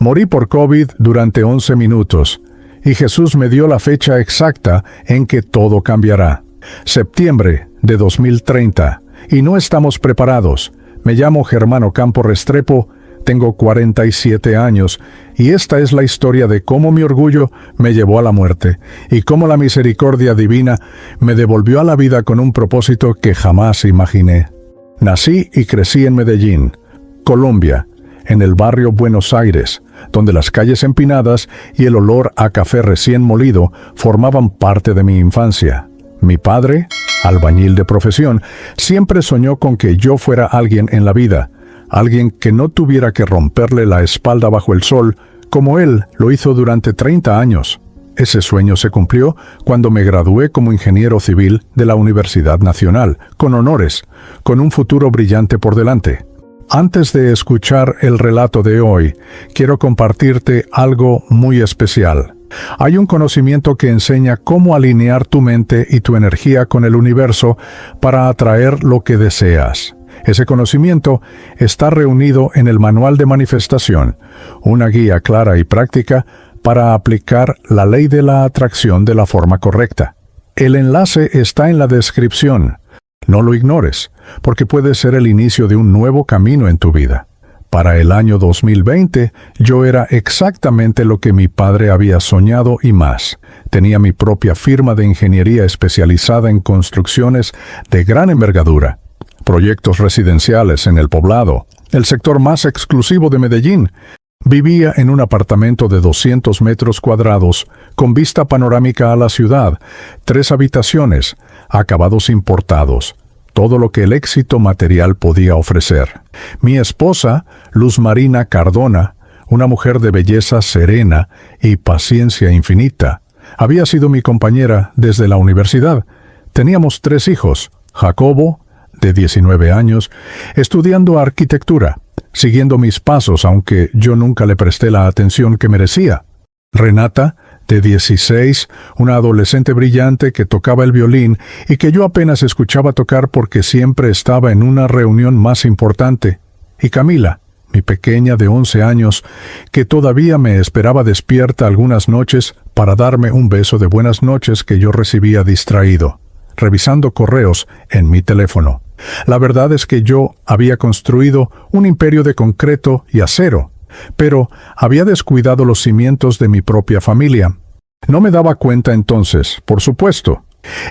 Morí por COVID durante 11 minutos, y Jesús me dio la fecha exacta en que todo cambiará. Septiembre de 2030, y no estamos preparados. Me llamo Germán Ocampo Restrepo, tengo 47 años, y esta es la historia de cómo mi orgullo me llevó a la muerte, y cómo la misericordia divina me devolvió a la vida con un propósito que jamás imaginé. Nací y crecí en Medellín, Colombia, en el barrio Buenos Aires, donde las calles empinadas y el olor a café recién molido formaban parte de mi infancia. Mi padre, albañil de profesión, siempre soñó con que yo fuera alguien en la vida, alguien que no tuviera que romperle la espalda bajo el sol, como él lo hizo durante 30 años. Ese sueño se cumplió cuando me gradué como ingeniero civil de la Universidad Nacional, con honores, con un futuro brillante por delante. Antes de escuchar el relato de hoy, quiero compartirte algo muy especial. Hay un conocimiento que enseña cómo alinear tu mente y tu energía con el universo para atraer lo que deseas. Ese conocimiento está reunido en el Manual de Manifestación, una guía clara y práctica para aplicar la ley de la atracción de la forma correcta. El enlace está en la descripción. No lo ignores, porque puede ser el inicio de un nuevo camino en tu vida. Para el año 2020, yo era exactamente lo que mi padre había soñado y más. Tenía mi propia firma de ingeniería especializada en construcciones de gran envergadura, proyectos residenciales en El Poblado, el sector más exclusivo de Medellín. Vivía en un apartamento de 200 metros cuadrados, con vista panorámica a la ciudad, 3 habitaciones, acabados importados, todo lo que el éxito material podía ofrecer. Mi esposa, Luz Marina Cardona, una mujer de belleza serena y paciencia infinita, había sido mi compañera desde la universidad. Teníamos 3 hijos, Jacobo, de 19 años, estudiando arquitectura, siguiendo mis pasos aunque yo nunca le presté la atención que merecía. Renata, de 16, una adolescente brillante que tocaba el violín y que yo apenas escuchaba tocar porque siempre estaba en una reunión más importante. Y Camila, mi pequeña de 11 años, que todavía me esperaba despierta algunas noches para darme un beso de buenas noches que yo recibía distraído, revisando correos en mi teléfono. La verdad es que yo había construido un imperio de concreto y acero, pero había descuidado los cimientos de mi propia familia. No me daba cuenta entonces, por supuesto.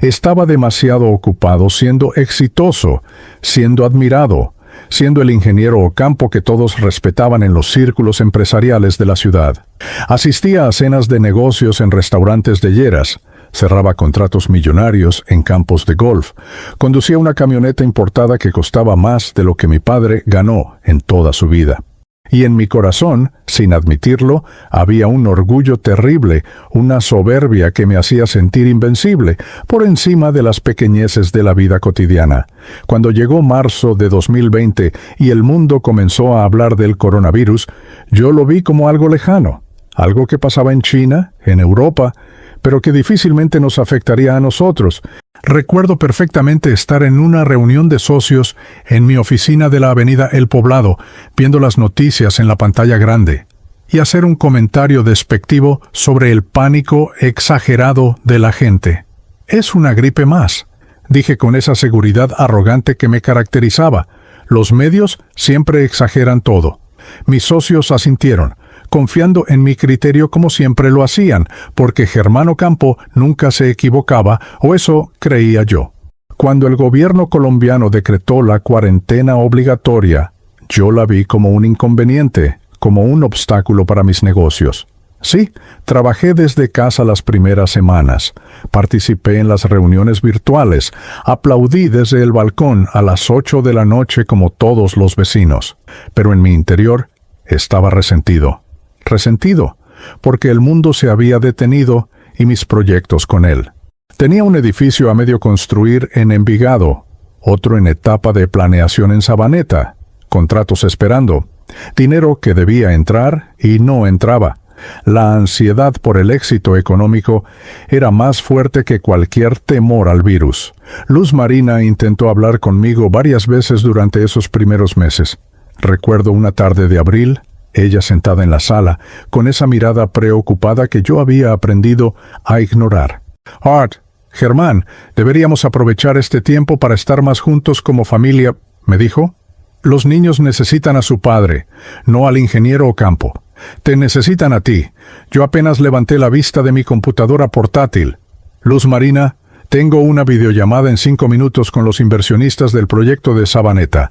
Estaba demasiado ocupado siendo exitoso, siendo admirado, siendo el ingeniero Ocampo que todos respetaban en los círculos empresariales de la ciudad. Asistía a cenas de negocios en restaurantes de Lleras, cerraba contratos millonarios en campos de golf, conducía una camioneta importada que costaba más de lo que mi padre ganó en toda su vida. Y en mi corazón, sin admitirlo, había un orgullo terrible, una soberbia que me hacía sentir invencible, por encima de las pequeñeces de la vida cotidiana. Cuando llegó marzo de 2020 y el mundo comenzó a hablar del coronavirus, yo lo vi como algo lejano, algo que pasaba en China, en Europa, pero que difícilmente nos afectaría a nosotros. Recuerdo perfectamente estar en una reunión de socios en mi oficina de la avenida El Poblado, viendo las noticias en la pantalla grande, y hacer un comentario despectivo sobre el pánico exagerado de la gente. «Es una gripe más», dije con esa seguridad arrogante que me caracterizaba. Los medios siempre exageran todo. Mis socios asintieron, confiando en mi criterio como siempre lo hacían, porque Germán Ocampo nunca se equivocaba, o eso creía yo. Cuando el gobierno colombiano decretó la cuarentena obligatoria, yo la vi como un inconveniente, como un obstáculo para mis negocios. Sí, trabajé desde casa las primeras semanas, participé en las reuniones virtuales, aplaudí desde el balcón a las 8 de la noche como todos los vecinos, pero en mi interior estaba resentido, porque el mundo se había detenido y mis proyectos con él. Tenía un edificio a medio construir en Envigado, otro en etapa de planeación en Sabaneta, contratos esperando, dinero que debía entrar y no entraba. La ansiedad por el éxito económico era más fuerte que cualquier temor al virus. Luz Marina intentó hablar conmigo varias veces durante esos primeros meses. Recuerdo una tarde de abril, ella sentada en la sala, con esa mirada preocupada que yo había aprendido a ignorar. «Art, Germán, deberíamos aprovechar este tiempo para estar más juntos como familia», me dijo. «Los niños necesitan a su padre, no al ingeniero Ocampo. Te necesitan a ti. Yo apenas levanté la vista de mi computadora portátil. Luz Marina, tengo una videollamada en 5 minutos con los inversionistas del proyecto de Sabaneta.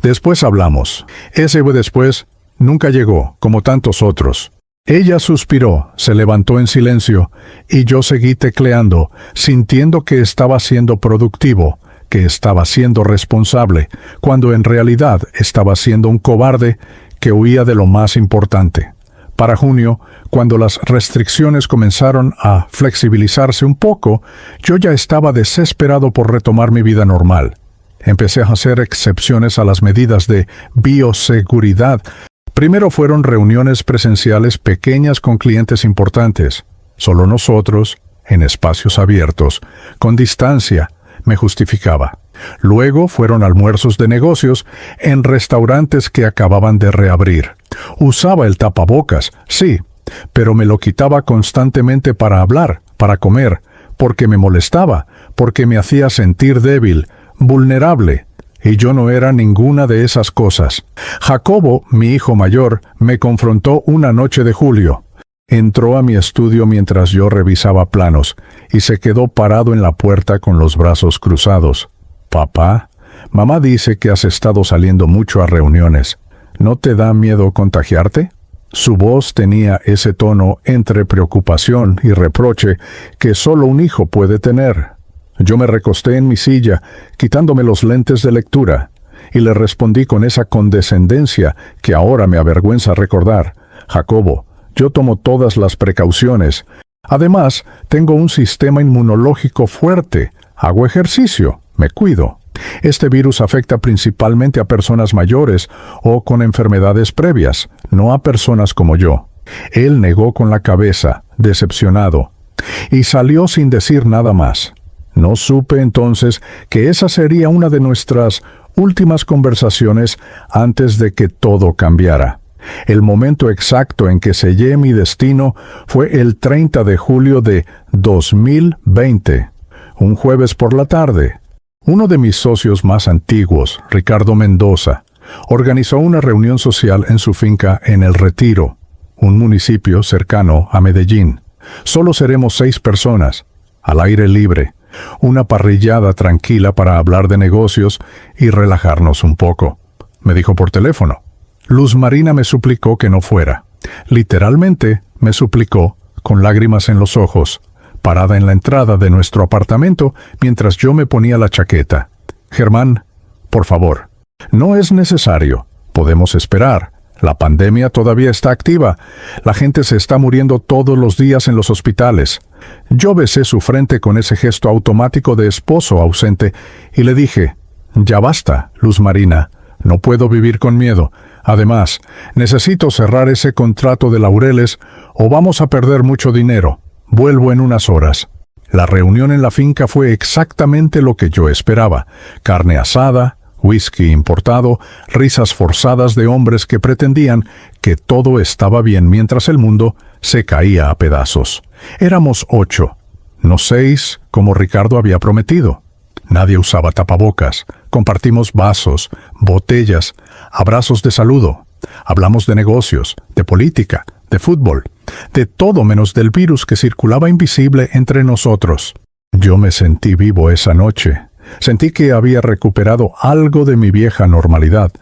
Después hablamos». Ese después nunca llegó, como tantos otros. Ella suspiró, se levantó en silencio, y yo seguí tecleando, sintiendo que estaba siendo productivo, que estaba siendo responsable, cuando en realidad estaba siendo un cobarde que huía de lo más importante. Para junio, cuando las restricciones comenzaron a flexibilizarse un poco, yo ya estaba desesperado por retomar mi vida normal. Empecé a hacer excepciones a las medidas de bioseguridad. Primero fueron reuniones presenciales pequeñas con clientes importantes, solo nosotros, en espacios abiertos, con distancia, me justificaba. Luego fueron almuerzos de negocios en restaurantes que acababan de reabrir. Usaba el tapabocas, sí, pero me lo quitaba constantemente para hablar, para comer, porque me molestaba, porque me hacía sentir débil, vulnerable, y yo no era ninguna de esas cosas. Jacobo, mi hijo mayor, me confrontó una noche de julio. Entró a mi estudio mientras yo revisaba planos, y se quedó parado en la puerta con los brazos cruzados. «Papá, mamá dice que has estado saliendo mucho a reuniones. ¿No te da miedo contagiarte?» Su voz tenía ese tono entre preocupación y reproche que solo un hijo puede tener. Yo me recosté en mi silla, quitándome los lentes de lectura, y le respondí con esa condescendencia que ahora me avergüenza recordar. «Jacobo, yo tomo todas las precauciones. Además, tengo un sistema inmunológico fuerte. Hago ejercicio, me cuido. Este virus afecta principalmente a personas mayores o con enfermedades previas, no a personas como yo». Él negó con la cabeza, decepcionado, y salió sin decir nada más. No supe entonces que esa sería una de nuestras últimas conversaciones antes de que todo cambiara. El momento exacto en que sellé mi destino fue el 30 de julio de 2020, un jueves por la tarde. Uno de mis socios más antiguos, Ricardo Mendoza, organizó una reunión social en su finca en El Retiro, un municipio cercano a Medellín. Solo seremos 6 personas, al aire libre, una parrillada tranquila para hablar de negocios y relajarnos un poco. Me dijo por teléfono. Luz Marina me suplicó que no fuera. Literalmente me suplicó, con lágrimas en los ojos, parada en la entrada de nuestro apartamento mientras yo me ponía la chaqueta. «Germán, por favor, no es necesario. Podemos esperar. La pandemia todavía está activa. La gente se está muriendo todos los días en los hospitales». Yo besé su frente con ese gesto automático de esposo ausente y le dije: «Ya basta, Luz Marina. No puedo vivir con miedo. Además, necesito cerrar ese contrato de laureles o vamos a perder mucho dinero. Vuelvo en unas horas». La reunión en la finca fue exactamente lo que yo esperaba. Carne asada, whisky importado, risas forzadas de hombres que pretendían que todo estaba bien mientras el mundo se caía a pedazos. Éramos 8, no 6 como Ricardo había prometido. Nadie usaba tapabocas. Compartimos vasos, botellas, abrazos de saludo. Hablamos de negocios, de política, de fútbol, de todo menos del virus que circulaba invisible entre nosotros. Yo me sentí vivo esa noche. Sentí que había recuperado algo de mi vieja normalidad.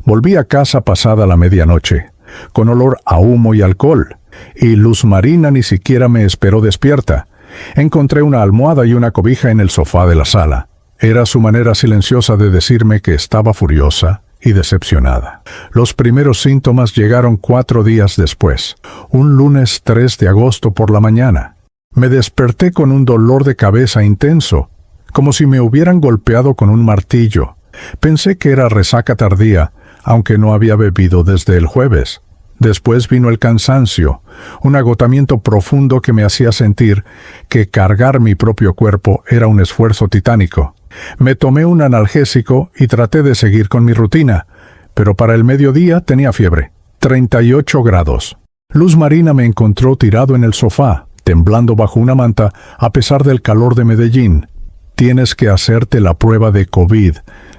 Volví a casa pasada la medianoche, con olor a humo y alcohol, y Luz Marina ni siquiera me esperó despierta. Encontré una almohada y una cobija en el sofá de la sala. Era su manera silenciosa de decirme que estaba furiosa y decepcionada. Los primeros síntomas llegaron 4 días después, un lunes 3 de agosto por la mañana. Me desperté con un dolor de cabeza intenso, como si me hubieran golpeado con un martillo. Pensé que era resaca tardía, aunque no había bebido desde el jueves. Después vino el cansancio, un agotamiento profundo que me hacía sentir que cargar mi propio cuerpo era un esfuerzo titánico. Me tomé un analgésico y traté de seguir con mi rutina, pero para el mediodía tenía fiebre. 38 grados. Luz Marina me encontró tirado en el sofá, temblando bajo una manta a pesar del calor de Medellín. «Tienes que hacerte la prueba de COVID»,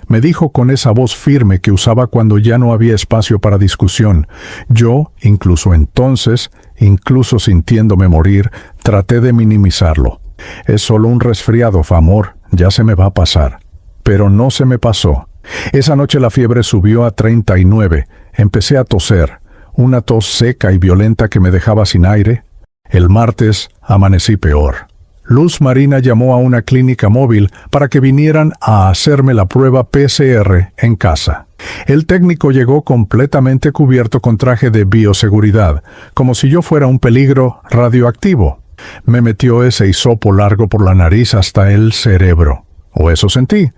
me dijo con esa voz firme que usaba cuando ya no había espacio para discusión. Yo, incluso entonces, incluso sintiéndome morir, traté de minimizarlo. «Es solo un resfriado, amor, ya se me va a pasar». Pero no se me pasó. Esa noche la fiebre subió a 39. Empecé a toser, una tos seca y violenta que me dejaba sin aire. El martes amanecí peor. Luz Marina llamó a una clínica móvil para que vinieran a hacerme la prueba PCR en casa. El técnico llegó completamente cubierto con traje de bioseguridad, como si yo fuera un peligro radioactivo. Me metió ese hisopo largo por la nariz hasta el cerebro, o eso sentí,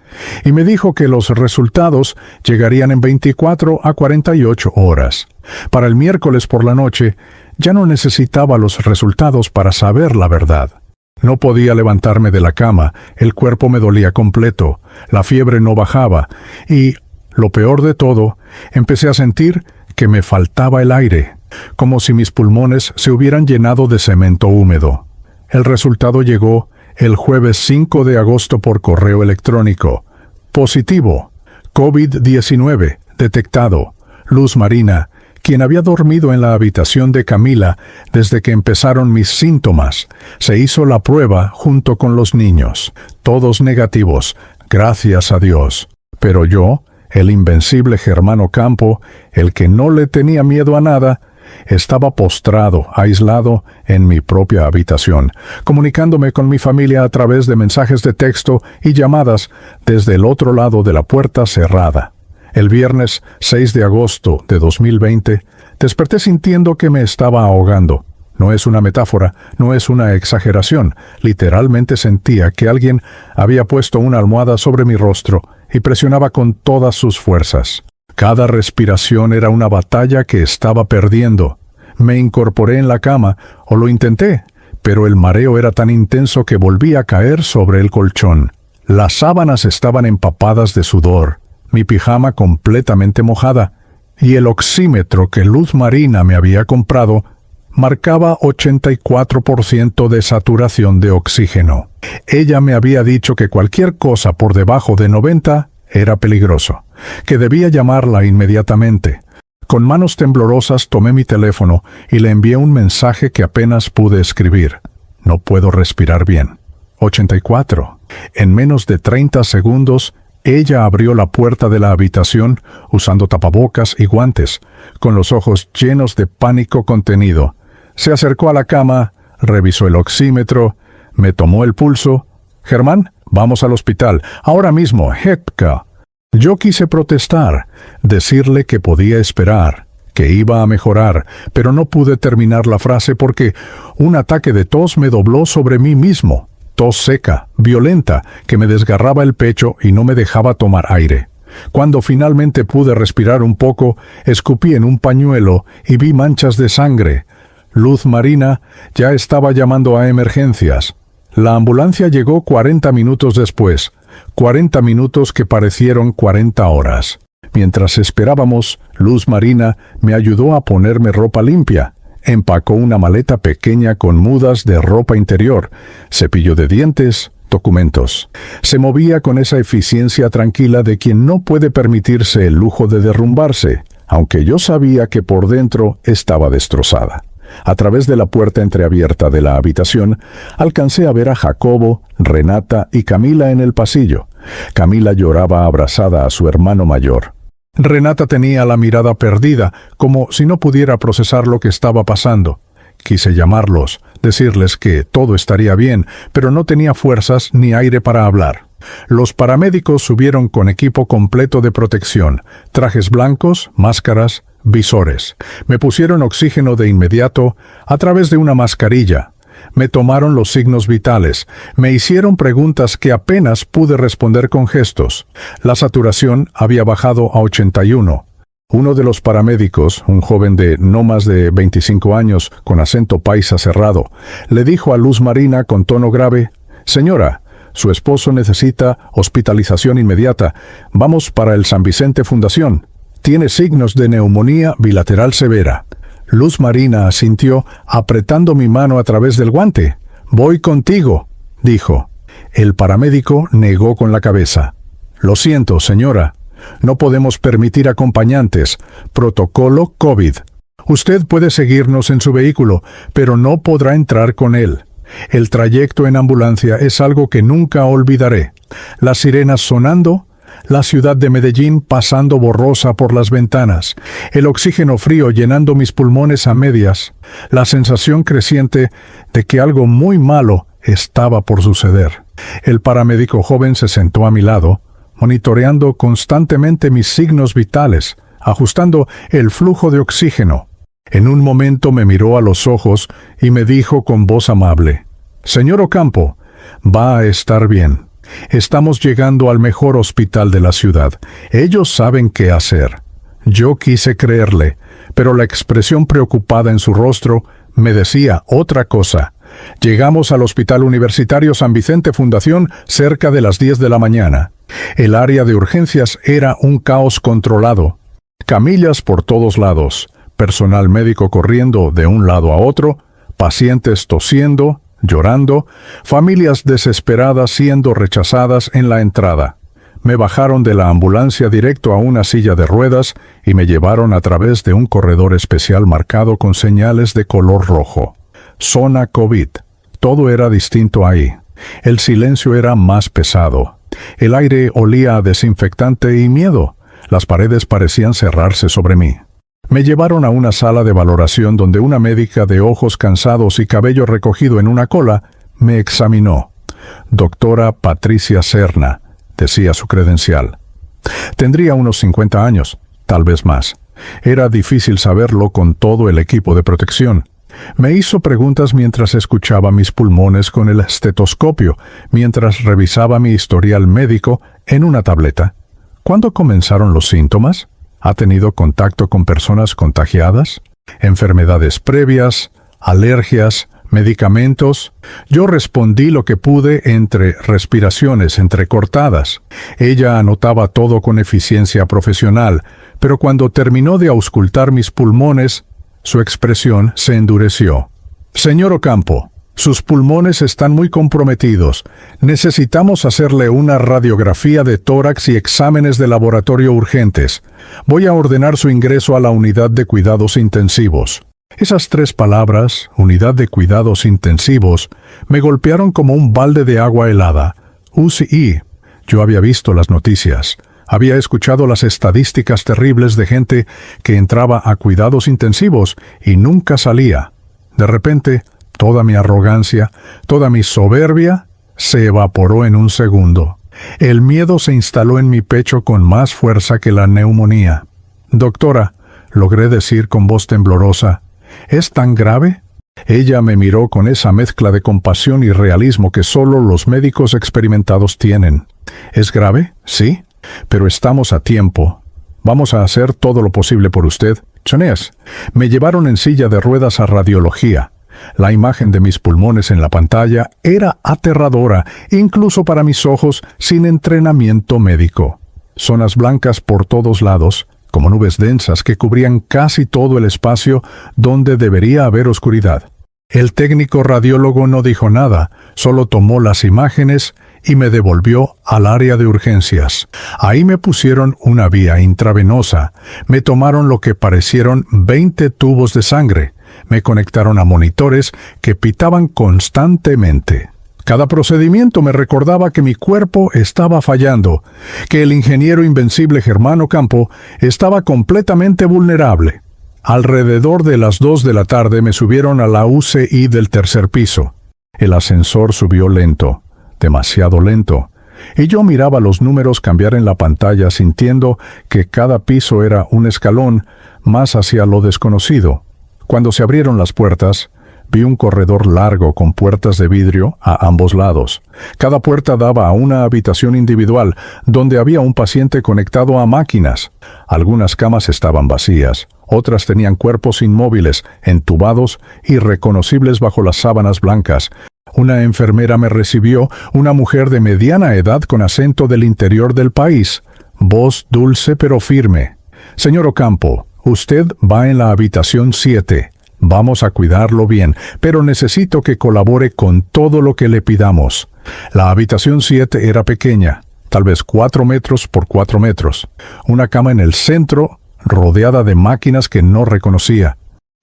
y me dijo que los resultados llegarían en 24 a 48 horas. Para el miércoles por la noche, ya no necesitaba los resultados para saber la verdad. No podía levantarme de la cama, el cuerpo me dolía completo, la fiebre no bajaba, y, lo peor de todo, empecé a sentir que me faltaba el aire, como si mis pulmones se hubieran llenado de cemento húmedo. El resultado llegó el jueves 5 de agosto por correo electrónico. Positivo. COVID-19 detectado. Luz Marina, quien había dormido en la habitación de Camila desde que empezaron mis síntomas, se hizo la prueba junto con los niños. Todos negativos, gracias a Dios. Pero yo, el invencible Germán Ocampo, el que no le tenía miedo a nada, estaba postrado, aislado, en mi propia habitación, comunicándome con mi familia a través de mensajes de texto y llamadas desde el otro lado de la puerta cerrada. El viernes 6 de agosto de 2020, desperté sintiendo que me estaba ahogando. No es una metáfora, no es una exageración. Literalmente sentía que alguien había puesto una almohada sobre mi rostro y presionaba con todas sus fuerzas. Cada respiración era una batalla que estaba perdiendo. Me incorporé en la cama, o lo intenté, pero el mareo era tan intenso que volví a caer sobre el colchón. Las sábanas estaban empapadas de sudor, mi pijama completamente mojada, y el oxímetro que Luz Marina me había comprado marcaba 84% de saturación de oxígeno. Ella me había dicho que cualquier cosa por debajo de 90 era peligroso, que debía llamarla inmediatamente. Con manos temblorosas tomé mi teléfono y le envié un mensaje que apenas pude escribir. No puedo respirar bien. 84. En menos de 30 segundos, ella abrió la puerta de la habitación usando tapabocas y guantes, con los ojos llenos de pánico contenido. Se acercó a la cama, revisó el oxímetro, me tomó el pulso. «Germán, vamos al hospital, ahora mismo, Hepka». Yo quise protestar, decirle que podía esperar, que iba a mejorar, pero no pude terminar la frase porque un ataque de tos me dobló sobre mí mismo. Tos seca, violenta, que me desgarraba el pecho y no me dejaba tomar aire. Cuando finalmente pude respirar un poco, escupí en un pañuelo y vi manchas de sangre. Luz Marina ya estaba llamando a emergencias. La ambulancia llegó 40 minutos después, 40 minutos que parecieron 40 horas. Mientras esperábamos, Luz Marina me ayudó a ponerme ropa limpia. Empacó una maleta pequeña con mudas de ropa interior, cepillo de dientes, documentos. Se movía con esa eficiencia tranquila de quien no puede permitirse el lujo de derrumbarse, aunque yo sabía que por dentro estaba destrozada. A través de la puerta entreabierta de la habitación, alcancé a ver a Jacobo, Renata y Camila en el pasillo. Camila lloraba abrazada a su hermano mayor. Renata tenía la mirada perdida, como si no pudiera procesar lo que estaba pasando. Quise llamarlos, decirles que todo estaría bien, pero no tenía fuerzas ni aire para hablar. Los paramédicos subieron con equipo completo de protección, trajes blancos, máscaras, visores. Me pusieron oxígeno de inmediato a través de una mascarilla. Me tomaron los signos vitales. Me hicieron preguntas que apenas pude responder con gestos. La saturación había bajado a 81. Uno de los paramédicos, un joven de no más de 25 años, con acento paisa cerrado, le dijo a Luz Marina con tono grave: «Señora, su esposo necesita hospitalización inmediata. Vamos para el San Vicente Fundación. Tiene signos de neumonía bilateral severa. Luz Marina asintió, apretando mi mano a través del guante. «Voy contigo», dijo. El paramédico negó con la cabeza. «Lo siento, señora. No podemos permitir acompañantes. Protocolo COVID. Usted puede seguirnos en su vehículo, pero no podrá entrar con él. El trayecto en ambulancia es algo que nunca olvidaré. Las sirenas sonando, la ciudad de Medellín pasando borrosa por las ventanas, el oxígeno frío llenando mis pulmones a medias, la sensación creciente de que algo muy malo estaba por suceder. El paramédico joven se sentó a mi lado, monitoreando constantemente mis signos vitales, ajustando el flujo de oxígeno. En un momento me miró a los ojos y me dijo con voz amable: «Señor Ocampo, va a estar bien. Estamos llegando al mejor hospital de la ciudad. Ellos saben qué hacer». Yo quise creerle, pero la expresión preocupada en su rostro me decía otra cosa. Llegamos al Hospital Universitario San Vicente Fundación cerca de las 10 de la mañana. El área de urgencias era un caos controlado. Camillas por todos lados, personal médico corriendo de un lado a otro, pacientes tosiendo, llorando, familias desesperadas siendo rechazadas en la entrada. Me bajaron de la ambulancia directo a una silla de ruedas y me llevaron a través de un corredor especial marcado con señales de color rojo. Zona COVID. Todo era distinto ahí. El silencio era más pesado. El aire olía a desinfectante y miedo. Las paredes parecían cerrarse sobre mí. Me llevaron a una sala de valoración donde una médica de ojos cansados y cabello recogido en una cola me examinó. Doctora Patricia Serna, decía su credencial. Tendría unos 50 años, tal vez más. Era difícil saberlo con todo el equipo de protección. Me hizo preguntas mientras escuchaba mis pulmones con el estetoscopio, mientras revisaba mi historial médico en una tableta. ¿Cuándo comenzaron los síntomas? ¿Ha tenido contacto con personas contagiadas? ¿Enfermedades previas? ¿Alergias? ¿Medicamentos? Yo respondí lo que pude entre respiraciones entrecortadas. Ella anotaba todo con eficiencia profesional, pero cuando terminó de auscultar mis pulmones, su expresión se endureció. «Señor Ocampo, sus pulmones están muy comprometidos. Necesitamos hacerle una radiografía de tórax y exámenes de laboratorio urgentes. Voy a ordenar su ingreso a la unidad de cuidados intensivos». Esas 3 palabras, unidad de cuidados intensivos, me golpearon como un balde de agua helada. UCI. Yo había visto las noticias. Había escuchado las estadísticas terribles de gente que entraba a cuidados intensivos y nunca salía. De repente, toda mi arrogancia, toda mi soberbia, se evaporó en un segundo. El miedo se instaló en mi pecho con más fuerza que la neumonía. «Doctora», logré decir con voz temblorosa, «¿es tan grave?». Ella me miró con esa mezcla de compasión y realismo que solo los médicos experimentados tienen. «¿Es grave? Sí. Pero estamos a tiempo. Vamos a hacer todo lo posible por usted». Choneas. Me llevaron en silla de ruedas a radiología. La imagen de mis pulmones en la pantalla era aterradora, incluso para mis ojos sin entrenamiento médico. Zonas blancas por todos lados, como nubes densas que cubrían casi todo el espacio donde debería haber oscuridad. El técnico radiólogo no dijo nada, solo tomó las imágenes y me devolvió al área de urgencias. Ahí me pusieron una vía intravenosa, me tomaron lo que parecieron 20 tubos de sangre, me conectaron a monitores que pitaban constantemente. Cada procedimiento me recordaba que mi cuerpo estaba fallando, que el ingeniero invencible Germán Ocampo estaba completamente vulnerable. Alrededor de las 2 de la tarde me subieron a la UCI del 3er piso. El ascensor subió lento, demasiado lento, y yo miraba los números cambiar en la pantalla sintiendo que cada piso era un escalón más hacia lo desconocido. Cuando se abrieron las puertas, vi un corredor largo con puertas de vidrio a ambos lados. Cada puerta daba a una habitación individual, donde había un paciente conectado a máquinas. Algunas camas estaban vacías, otras tenían cuerpos inmóviles, entubados, irreconocibles bajo las sábanas blancas. Una enfermera me recibió, una mujer de mediana edad con acento del interior del país. Voz dulce pero firme. Señor Ocampo, usted va en la habitación 7. Vamos a cuidarlo bien, pero necesito que colabore con todo lo que le pidamos. La habitación 7 era pequeña, tal vez 4 metros por 4 metros. Una cama en el centro, rodeada de máquinas que no reconocía.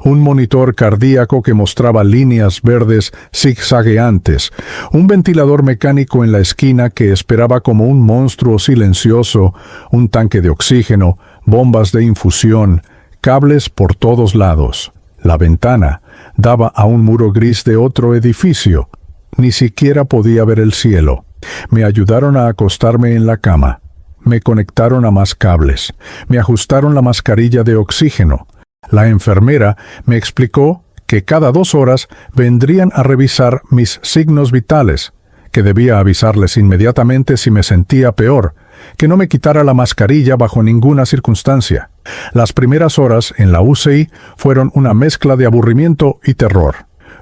Un monitor cardíaco que mostraba líneas verdes zigzagueantes. Un ventilador mecánico en la esquina que esperaba como un monstruo silencioso. Un tanque de oxígeno, bombas de infusión, cables por todos lados. La ventana daba a un muro gris de otro edificio. Ni siquiera podía ver el cielo. Me ayudaron a acostarme en la cama. Me conectaron a más cables. Me ajustaron la mascarilla de oxígeno. La enfermera me explicó que cada 2 horas vendrían a revisar mis signos vitales, que debía avisarles inmediatamente si me sentía peor, que no me quitara la mascarilla bajo ninguna circunstancia. Las primeras horas en la UCI fueron una mezcla de aburrimiento y terror.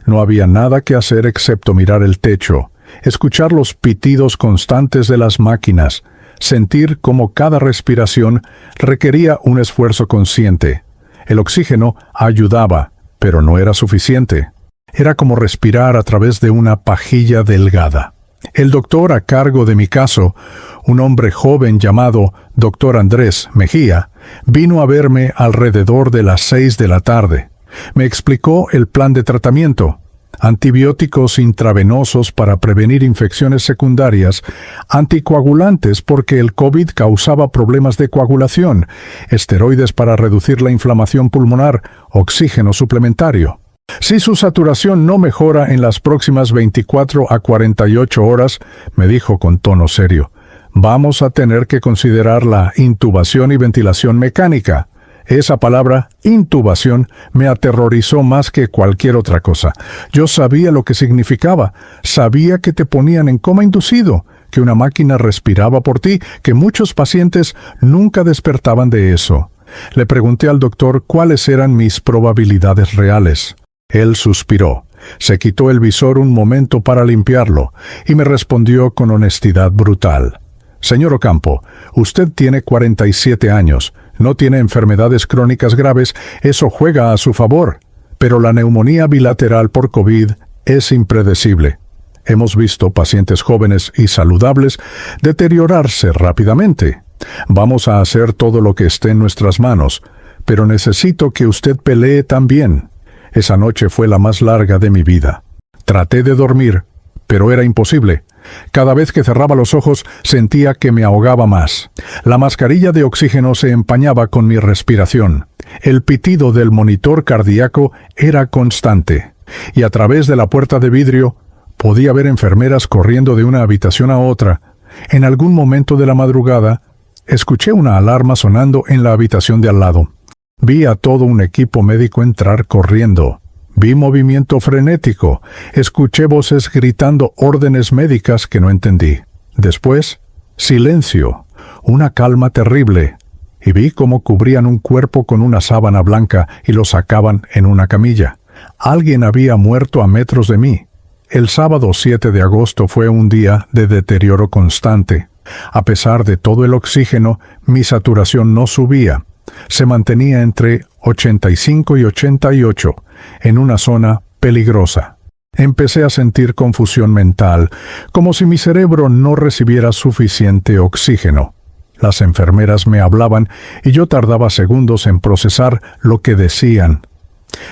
No había nada que hacer excepto mirar el techo, escuchar los pitidos constantes de las máquinas, sentir cómo cada respiración requería un esfuerzo consciente. El oxígeno ayudaba, pero no era suficiente. Era como respirar a través de una pajilla delgada. El doctor a cargo de mi caso, un hombre joven llamado Dr. Andrés Mejía, vino a verme alrededor de las 6 de la tarde. Me explicó el plan de tratamiento. Antibióticos intravenosos para prevenir infecciones secundarias, anticoagulantes porque el COVID causaba problemas de coagulación, esteroides para reducir la inflamación pulmonar, oxígeno suplementario. Si su saturación no mejora en las próximas 24 a 48 horas, me dijo con tono serio, vamos a tener que considerar la intubación y ventilación mecánica. Esa palabra, intubación, me aterrorizó más que cualquier otra cosa. Yo sabía lo que significaba. Sabía que te ponían en coma inducido, que una máquina respiraba por ti, que muchos pacientes nunca despertaban de eso. Le pregunté al doctor cuáles eran mis probabilidades reales. Él suspiró. Se quitó el visor un momento para limpiarlo y me respondió con honestidad brutal. Señor Ocampo, usted tiene 47 años, no tiene enfermedades crónicas graves, eso juega a su favor, pero la neumonía bilateral por COVID es impredecible. Hemos visto pacientes jóvenes y saludables deteriorarse rápidamente. Vamos a hacer todo lo que esté en nuestras manos, pero necesito que usted pelee también. Esa noche fue la más larga de mi vida. Traté de dormir, pero era imposible. Cada vez que cerraba los ojos sentía que me ahogaba más. La mascarilla de oxígeno se empañaba con mi respiración. El pitido del monitor cardíaco era constante. Y a través de la puerta de vidrio podía ver enfermeras corriendo de una habitación a otra. En algún momento de la madrugada, escuché una alarma sonando en la habitación de al lado. Vi a todo un equipo médico entrar corriendo. Vi movimiento frenético. Escuché voces gritando órdenes médicas que no entendí. Después, silencio, una calma terrible. Y vi cómo cubrían un cuerpo con una sábana blanca y lo sacaban en una camilla. Alguien había muerto a metros de mí. El sábado 7 de agosto fue un día de deterioro constante. A pesar de todo el oxígeno, mi saturación no subía. Se mantenía entre 85 y 88, en una zona peligrosa. Empecé a sentir confusión mental, como si mi cerebro no recibiera suficiente oxígeno. Las enfermeras me hablaban y yo tardaba segundos en procesar lo que decían.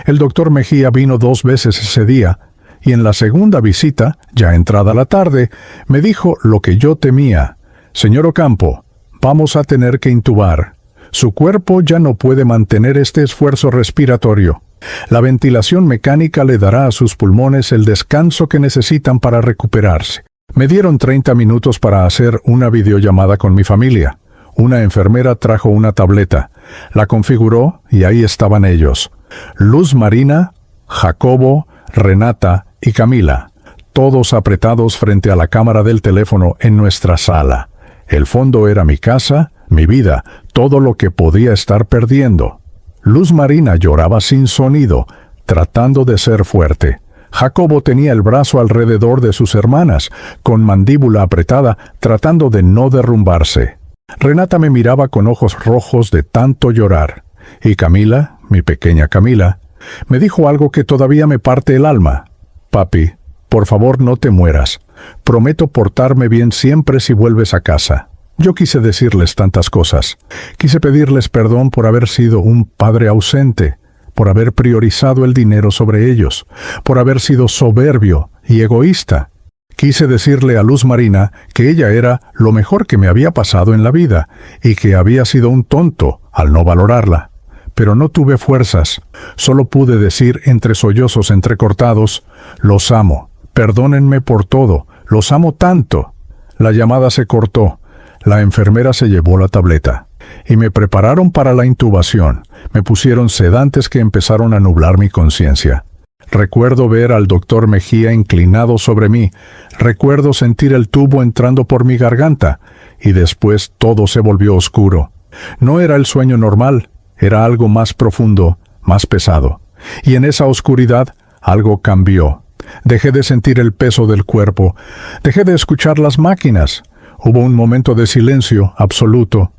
El doctor Mejía vino 2 veces ese día, y en la segunda visita, ya entrada la tarde, me dijo lo que yo temía. Señor Ocampo, vamos a tener que intubar. Su cuerpo ya no puede mantener este esfuerzo respiratorio. La ventilación mecánica le dará a sus pulmones el descanso que necesitan para recuperarse. Me dieron 30 minutos para hacer una videollamada con mi familia. Una enfermera trajo una tableta, la configuró y ahí estaban ellos. Luz Marina, Jacobo, Renata y Camila, todos apretados frente a la cámara del teléfono en nuestra sala. El fondo era mi casa, mi vida, todo lo que podía estar perdiendo. Luz Marina lloraba sin sonido, tratando de ser fuerte. Jacobo tenía el brazo alrededor de sus hermanas, con mandíbula apretada, tratando de no derrumbarse. Renata me miraba con ojos rojos de tanto llorar, y Camila, mi pequeña Camila, me dijo algo que todavía me parte el alma. Papi, por favor no te mueras. Prometo portarme bien siempre si vuelves a casa. Yo quise decirles tantas cosas. Quise pedirles perdón por haber sido un padre ausente, por haber priorizado el dinero sobre ellos, por haber sido soberbio y egoísta. Quise decirle a Luz Marina que ella era lo mejor que me había pasado en la vida y que había sido un tonto al no valorarla. Pero no tuve fuerzas. Solo pude decir entre sollozos entrecortados, «Los amo. Perdónenme por todo. Los amo tanto». La llamada se cortó. La enfermera se llevó la tableta. Y me prepararon para la intubación. Me pusieron sedantes que empezaron a nublar mi conciencia. Recuerdo ver al doctor Mejía inclinado sobre mí. Recuerdo sentir el tubo entrando por mi garganta. Y después todo se volvió oscuro. No era el sueño normal. Era algo más profundo, más pesado. Y en esa oscuridad algo cambió. Dejé de sentir el peso del cuerpo. Dejé de escuchar las máquinas. Hubo un momento de silencio absoluto.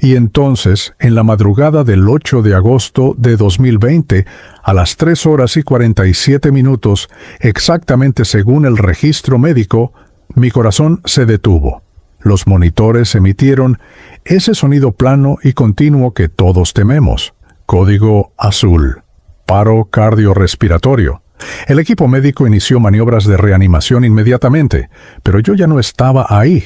Y entonces, en la madrugada del 8 de agosto de 2020, a las 3:47, exactamente según el registro médico, mi corazón se detuvo. Los monitores emitieron ese sonido plano y continuo que todos tememos. Código azul. Paro cardiorrespiratorio. El equipo médico inició maniobras de reanimación inmediatamente, pero yo ya no estaba ahí.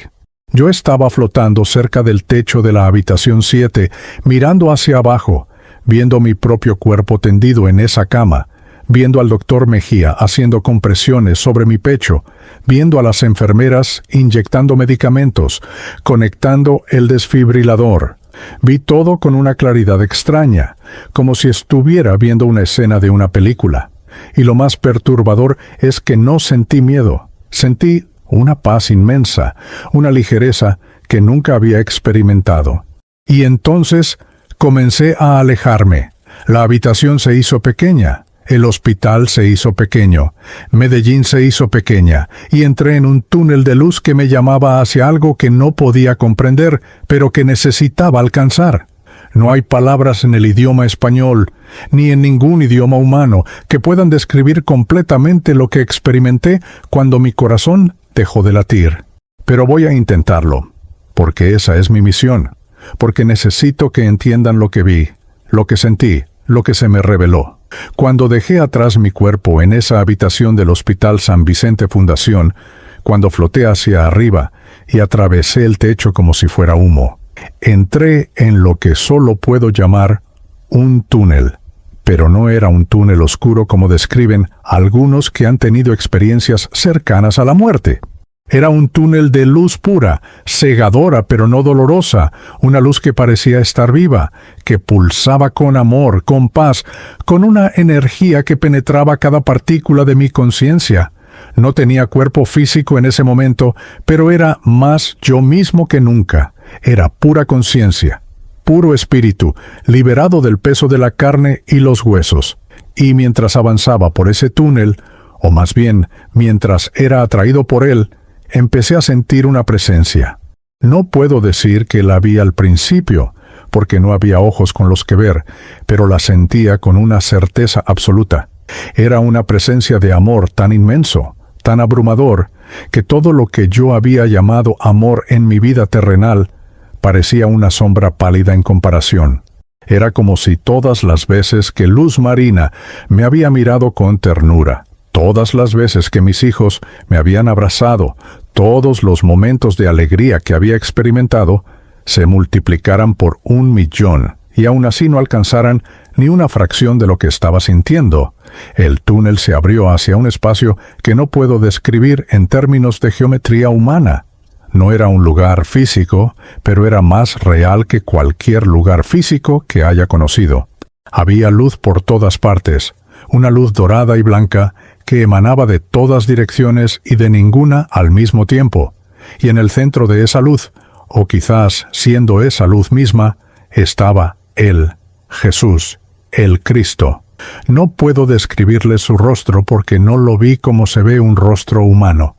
Yo estaba flotando cerca del techo de la habitación 7, mirando hacia abajo, viendo mi propio cuerpo tendido en esa cama, viendo al doctor Mejía haciendo compresiones sobre mi pecho, viendo a las enfermeras inyectando medicamentos, conectando el desfibrilador. Vi todo con una claridad extraña, como si estuviera viendo una escena de una película. Y lo más perturbador es que no sentí miedo, sentí una paz inmensa, una ligereza que nunca había experimentado. Y entonces comencé a alejarme. La habitación se hizo pequeña, el hospital se hizo pequeño, Medellín se hizo pequeña, y entré en un túnel de luz que me llamaba hacia algo que no podía comprender, pero que necesitaba alcanzar. No hay palabras en el idioma español, ni en ningún idioma humano, que puedan describir completamente lo que experimenté cuando mi corazón dejó de latir. Pero voy a intentarlo, porque esa es mi misión, porque necesito que entiendan lo que vi, lo que sentí, lo que se me reveló. Cuando dejé atrás mi cuerpo en esa habitación del Hospital San Vicente Fundación, cuando floté hacia arriba y atravesé el techo como si fuera humo, entré en lo que solo puedo llamar un túnel. Pero no era un túnel oscuro como describen algunos que han tenido experiencias cercanas a la muerte. Era un túnel de luz pura, cegadora pero no dolorosa, una luz que parecía estar viva, que pulsaba con amor, con paz, con una energía que penetraba cada partícula de mi conciencia. No tenía cuerpo físico en ese momento, pero era más yo mismo que nunca. Era pura conciencia, puro espíritu, liberado del peso de la carne y los huesos. Y mientras avanzaba por ese túnel, o más bien, mientras era atraído por él, empecé a sentir una presencia. No puedo decir que la vi al principio, porque no había ojos con los que ver, pero la sentía con una certeza absoluta. Era una presencia de amor tan inmenso, tan abrumador, que todo lo que yo había llamado amor en mi vida terrenal parecía una sombra pálida en comparación. Era como si todas las veces que Luz Marina me había mirado con ternura, todas las veces que mis hijos me habían abrazado, todos los momentos de alegría que había experimentado, se multiplicaran por 1.000.000 y aún así no alcanzaran ni una fracción de lo que estaba sintiendo. El túnel se abrió hacia un espacio que no puedo describir en términos de geometría humana. No era un lugar físico, pero era más real que cualquier lugar físico que haya conocido. Había luz por todas partes, una luz dorada y blanca que emanaba de todas direcciones y de ninguna al mismo tiempo. Y en el centro de esa luz, o quizás siendo esa luz misma, estaba Él, Jesús, el Cristo. No puedo describirle su rostro porque no lo vi como se ve un rostro humano.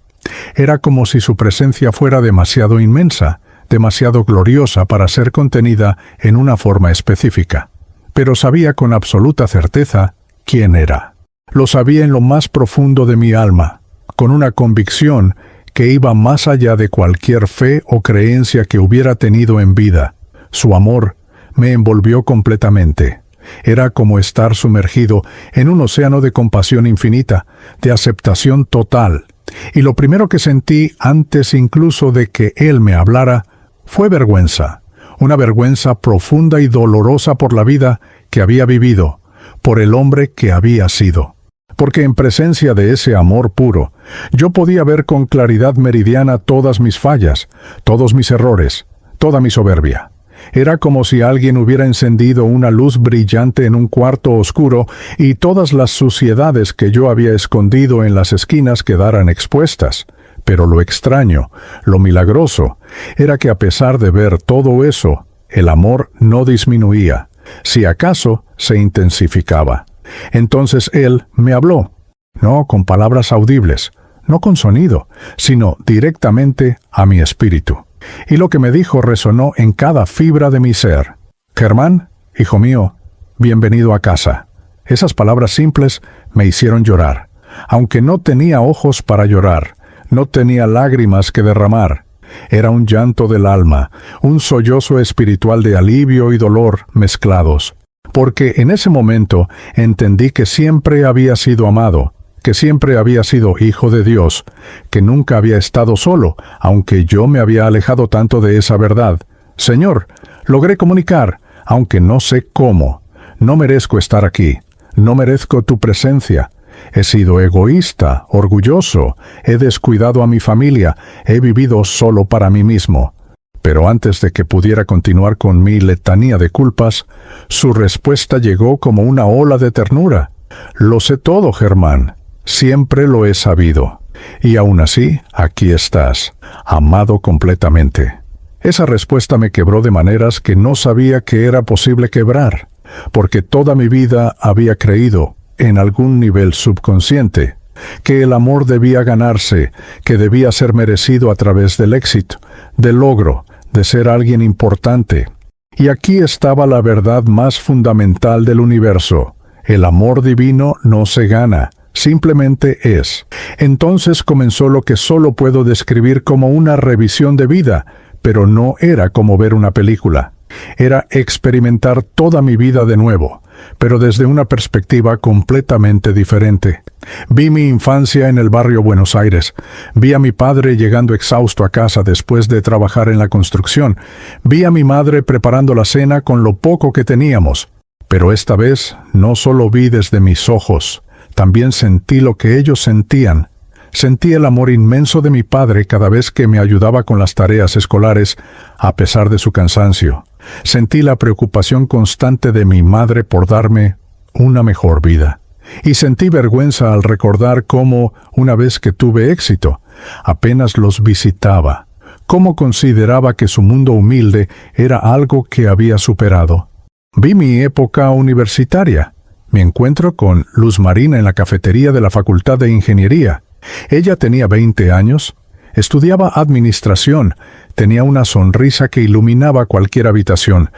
Era como si su presencia fuera demasiado inmensa, demasiado gloriosa para ser contenida en una forma específica. Pero sabía con absoluta certeza quién era. Lo sabía en lo más profundo de mi alma, con una convicción que iba más allá de cualquier fe o creencia que hubiera tenido en vida. Su amor me envolvió completamente. Era como estar sumergido en un océano de compasión infinita, de aceptación total. Y lo primero que sentí antes incluso de que él me hablara fue vergüenza. Una vergüenza profunda y dolorosa por la vida que había vivido, por el hombre que había sido. Porque en presencia de ese amor puro, yo podía ver con claridad meridiana todas mis fallas, todos mis errores, toda mi soberbia. Era como si alguien hubiera encendido una luz brillante en un cuarto oscuro y todas las suciedades que yo había escondido en las esquinas quedaran expuestas. Pero lo extraño, lo milagroso, era que a pesar de ver todo eso, el amor no disminuía, si acaso se intensificaba. Entonces él me habló, no con palabras audibles, no con sonido, sino directamente a mi espíritu. Y lo que me dijo resonó en cada fibra de mi ser. Germán, hijo mío, bienvenido a casa. Esas palabras simples me hicieron llorar. Aunque no tenía ojos para llorar, no tenía lágrimas que derramar. Era un llanto del alma, un sollozo espiritual de alivio y dolor mezclados. Porque en ese momento entendí que siempre había sido amado, que siempre había sido hijo de Dios, que nunca había estado solo, aunque yo me había alejado tanto de esa verdad. Señor, logré comunicar, aunque no sé cómo. No merezco estar aquí, no merezco tu presencia. He sido egoísta, orgulloso, he descuidado a mi familia, he vivido solo para mí mismo. Pero antes de que pudiera continuar con mi letanía de culpas, su respuesta llegó como una ola de ternura. Lo sé todo, Germán. Siempre lo he sabido. Y aún así, aquí estás, amado completamente. Esa respuesta me quebró de maneras que no sabía que era posible quebrar, porque toda mi vida había creído, en algún nivel subconsciente, que el amor debía ganarse, que debía ser merecido a través del éxito, del logro, de ser alguien importante. Y aquí estaba la verdad más fundamental del universo. El amor divino no se gana, simplemente es. Entonces comenzó lo que solo puedo describir como una revisión de vida, pero no era como ver una película. Era experimentar toda mi vida de nuevo, pero desde una perspectiva completamente diferente. Vi mi infancia en el barrio Buenos Aires. Vi a mi padre llegando exhausto a casa después de trabajar en la construcción. Vi a mi madre preparando la cena con lo poco que teníamos. Pero esta vez no solo vi desde mis ojos, también sentí lo que ellos sentían. Sentí el amor inmenso de mi padre cada vez que me ayudaba con las tareas escolares, a pesar de su cansancio. Sentí la preocupación constante de mi madre por darme una mejor vida. Y sentí vergüenza al recordar cómo, una vez que tuve éxito, apenas los visitaba, cómo consideraba que su mundo humilde era algo que había superado. Vi mi época universitaria. Me encuentro con Luz Marina en la cafetería de la Facultad de Ingeniería. Ella tenía 20 años, estudiaba administración, tenía una sonrisa que iluminaba cualquier habitación.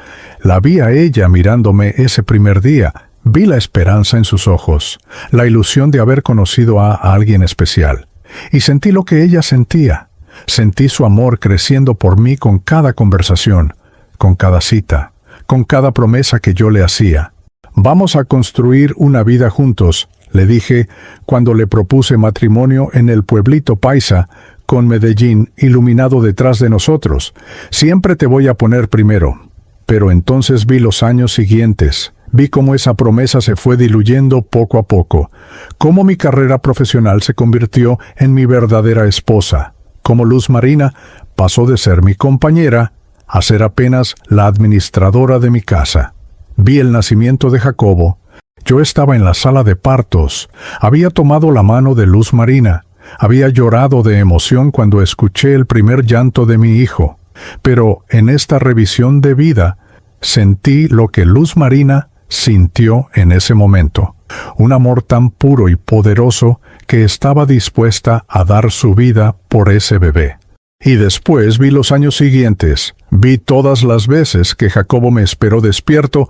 La vi a ella mirándome ese primer día. Vi la esperanza en sus ojos, la ilusión de haber conocido a alguien especial. Y sentí lo que ella sentía. Sentí su amor creciendo por mí con cada conversación, con cada cita, con cada promesa que yo le hacía. Vamos a construir una vida juntos, le dije cuando le propuse matrimonio en el pueblito paisa, con Medellín iluminado detrás de nosotros. Siempre te voy a poner primero. Pero entonces vi los años siguientes. Vi cómo esa promesa se fue diluyendo poco a poco, cómo mi carrera profesional se convirtió en mi verdadera esposa, cómo Luz Marina pasó de ser mi compañera a ser apenas la administradora de mi casa. Vi el nacimiento de Jacobo. Yo estaba en la sala de partos. Había tomado la mano de Luz Marina. Había llorado de emoción cuando escuché el primer llanto de mi hijo. Pero en esta revisión de vida, sentí lo que Luz Marina sintió en ese momento. Un amor tan puro y poderoso que estaba dispuesta a dar su vida por ese bebé. Y después vi los años siguientes, vi todas las veces que Jacobo me esperó despierto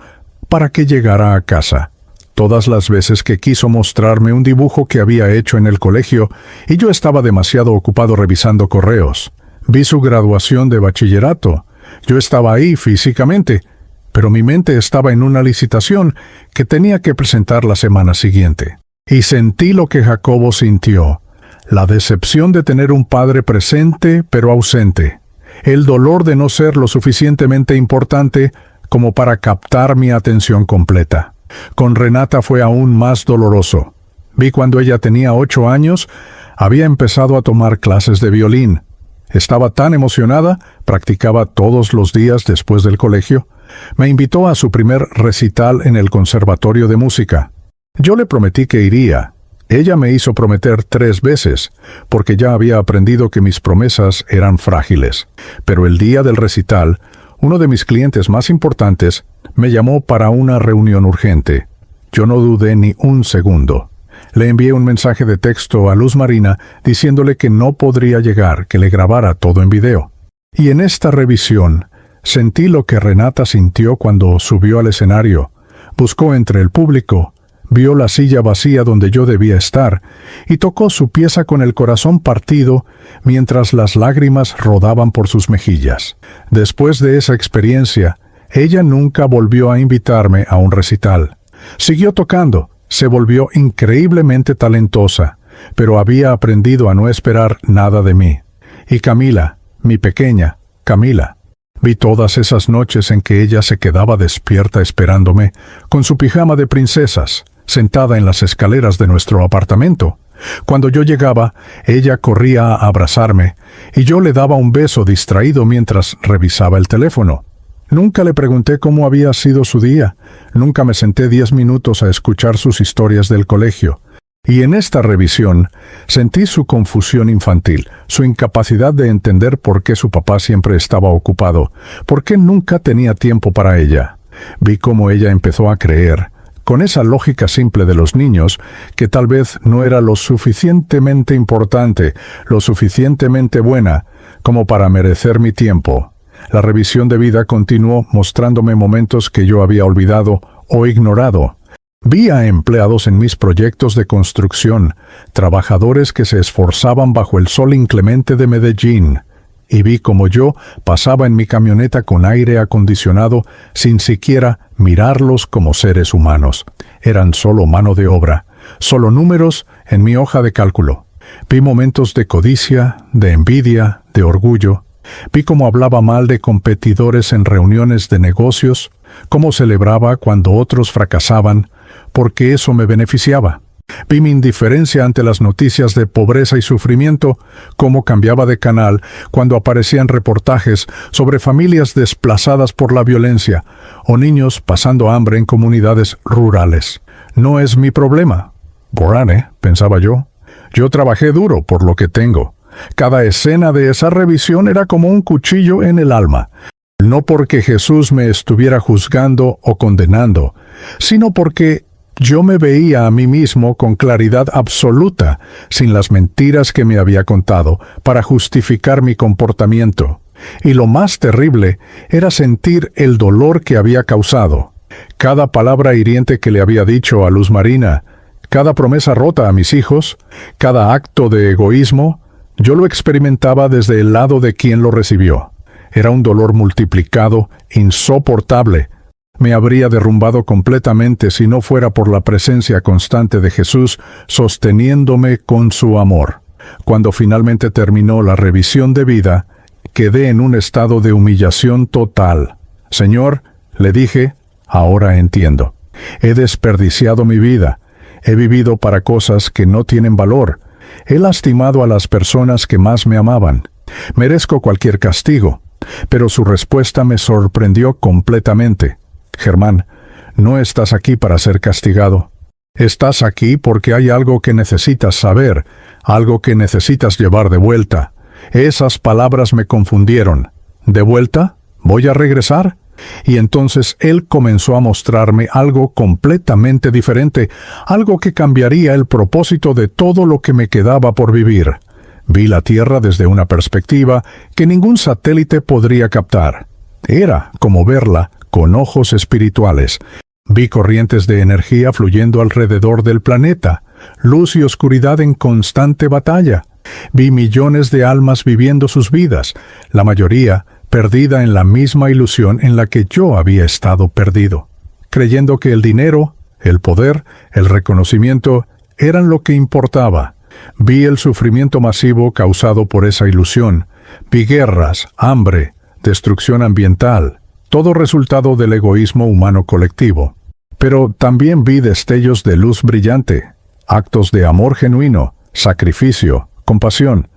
para que llegara a casa. Todas las veces que quiso mostrarme un dibujo que había hecho en el colegio y yo estaba demasiado ocupado revisando correos. Vi su graduación de bachillerato. Yo estaba ahí físicamente, pero mi mente estaba en una licitación que tenía que presentar la semana siguiente. Y sentí lo que Jacobo sintió, la decepción de tener un padre presente pero ausente, el dolor de no ser lo suficientemente importante como para captar mi atención completa. Con Renata fue aún más doloroso. Vi cuando ella tenía 8 años, había empezado a tomar clases de violín. Estaba tan emocionada, practicaba todos los días después del colegio. Me invitó a su primer recital en el Conservatorio de Música. Yo le prometí que iría. Ella me hizo prometer 3 veces, porque ya había aprendido que mis promesas eran frágiles. Pero el día del recital, uno de mis clientes más importantes me llamó para una reunión urgente. Yo no dudé ni un segundo. Le envié un mensaje de texto a Luz Marina diciéndole que no podría llegar, que le grabara todo en video. Y en esta revisión, sentí lo que Renata sintió cuando subió al escenario. Buscó entre el público, vio la silla vacía donde yo debía estar y tocó su pieza con el corazón partido mientras las lágrimas rodaban por sus mejillas. Después de esa experiencia, ella nunca volvió a invitarme a un recital. Siguió tocando, se volvió increíblemente talentosa, pero había aprendido a no esperar nada de mí. Y Camila, mi pequeña, Camila. Vi todas esas noches en que ella se quedaba despierta esperándome, con su pijama de princesas, sentada en las escaleras de nuestro apartamento. Cuando yo llegaba, ella corría a abrazarme, y yo le daba un beso distraído mientras revisaba el teléfono. Nunca le pregunté cómo había sido su día, nunca me senté 10 minutos a escuchar sus historias del colegio. Y en esta revisión, sentí su confusión infantil, su incapacidad de entender por qué su papá siempre estaba ocupado, por qué nunca tenía tiempo para ella. Vi cómo ella empezó a creer, con esa lógica simple de los niños, que tal vez no era lo suficientemente importante, lo suficientemente buena, como para merecer mi tiempo. La revisión de vida continuó mostrándome momentos que yo había olvidado o ignorado. Vi a empleados en mis proyectos de construcción, trabajadores que se esforzaban bajo el sol inclemente de Medellín, y vi como yo pasaba en mi camioneta con aire acondicionado sin siquiera mirarlos como seres humanos. Eran solo mano de obra, solo números en mi hoja de cálculo. Vi momentos de codicia, de envidia, de orgullo. Vi cómo hablaba mal de competidores en reuniones de negocios, cómo celebraba cuando otros fracasaban, porque eso me beneficiaba. Vi mi indiferencia ante las noticias de pobreza y sufrimiento, cómo cambiaba de canal cuando aparecían reportajes sobre familias desplazadas por la violencia o niños pasando hambre en comunidades rurales. No es mi problema. Borane, pensaba yo. Yo trabajé duro por lo que tengo. Cada escena de esa revisión era como un cuchillo en el alma. No porque Jesús me estuviera juzgando o condenando, sino porque yo me veía a mí mismo con claridad absoluta, sin las mentiras que me había contado, para justificar mi comportamiento. Y lo más terrible era sentir el dolor que había causado. Cada palabra hiriente que le había dicho a Luz Marina, cada promesa rota a mis hijos, cada acto de egoísmo, yo lo experimentaba desde el lado de quien lo recibió. Era un dolor multiplicado, insoportable. Me habría derrumbado completamente si no fuera por la presencia constante de Jesús sosteniéndome con su amor. Cuando finalmente terminó la revisión de vida, quedé en un estado de humillación total. Señor, le dije, ahora entiendo. He desperdiciado mi vida. He vivido para cosas que no tienen valor. He lastimado a las personas que más me amaban. Merezco cualquier castigo. Pero su respuesta me sorprendió completamente. Germán, no estás aquí para ser castigado. Estás aquí porque hay algo que necesitas saber, algo que necesitas llevar de vuelta. Esas palabras me confundieron. ¿De vuelta? ¿Voy a regresar? Y entonces él comenzó a mostrarme algo completamente diferente, algo que cambiaría el propósito de todo lo que me quedaba por vivir. Vi la Tierra desde una perspectiva que ningún satélite podría captar. Era como verla con ojos espirituales. Vi corrientes de energía fluyendo alrededor del planeta, luz y oscuridad en constante batalla. Vi millones de almas viviendo sus vidas, la mayoría perdida en la misma ilusión en la que yo había estado perdido, creyendo que el dinero, el poder, el reconocimiento eran lo que importaba. Vi el sufrimiento masivo causado por esa ilusión. Vi guerras, hambre, destrucción ambiental, todo resultado del egoísmo humano colectivo. Pero también vi destellos de luz brillante, actos de amor genuino, sacrificio, compasión.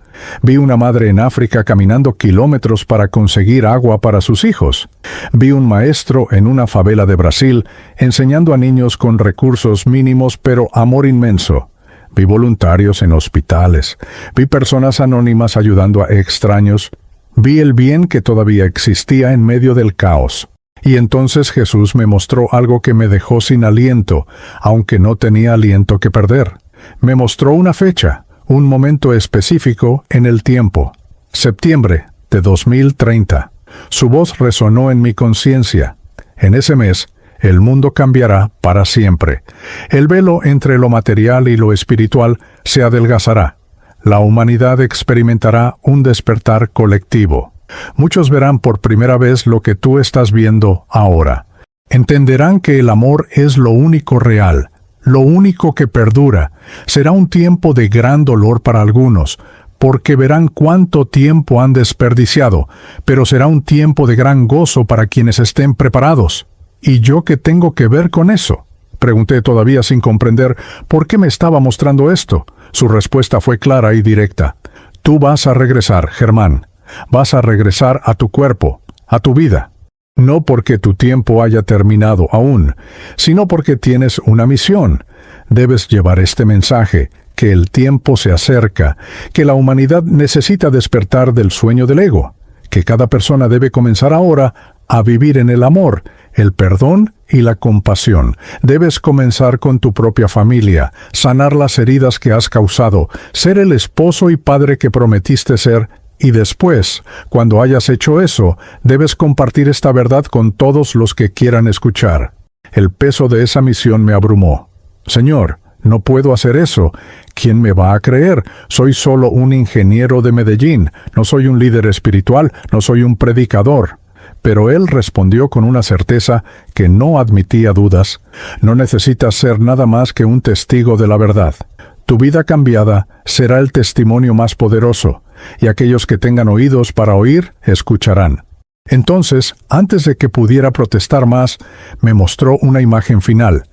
Vi una madre en África caminando kilómetros para conseguir agua para sus hijos. Vi un maestro en una favela de Brasil enseñando a niños con recursos mínimos pero amor inmenso. Vi voluntarios en hospitales. Vi personas anónimas ayudando a extraños. Vi el bien que todavía existía en medio del caos. Y entonces Jesús me mostró algo que me dejó sin aliento, aunque no tenía aliento que perder. Me mostró una fecha, un momento específico en el tiempo. Septiembre de 2030. Su voz resonó en mi conciencia. En ese mes, el mundo cambiará para siempre. El velo entre lo material y lo espiritual se adelgazará. La humanidad experimentará un despertar colectivo. Muchos verán por primera vez lo que tú estás viendo ahora. Entenderán que el amor es lo único real, lo único que perdura. Será un tiempo de gran dolor para algunos, porque verán cuánto tiempo han desperdiciado, pero será un tiempo de gran gozo para quienes estén preparados. ¿Y yo qué tengo que ver con eso?, pregunté todavía sin comprender por qué me estaba mostrando esto. Su respuesta fue clara y directa. Tú vas a regresar, Germán. Vas a regresar a tu cuerpo, a tu vida. No porque tu tiempo haya terminado aún, sino porque tienes una misión. Debes llevar este mensaje, que el tiempo se acerca, que la humanidad necesita despertar del sueño del ego, que cada persona debe comenzar ahora a vivir en el amor, el perdón y la compasión. Debes comenzar con tu propia familia, sanar las heridas que has causado, ser el esposo y padre que prometiste ser. Y después, cuando hayas hecho eso, debes compartir esta verdad con todos los que quieran escuchar. El peso de esa misión me abrumó. Señor, no puedo hacer eso. ¿Quién me va a creer? Soy solo un ingeniero de Medellín. No soy un líder espiritual, no soy un predicador. Pero él respondió con una certeza que no admitía dudas. No necesitas ser nada más que un testigo de la verdad. Tu vida cambiada será el testimonio más poderoso, y aquellos que tengan oídos para oír, escucharán. Entonces, antes de que pudiera protestar más, me mostró una imagen final.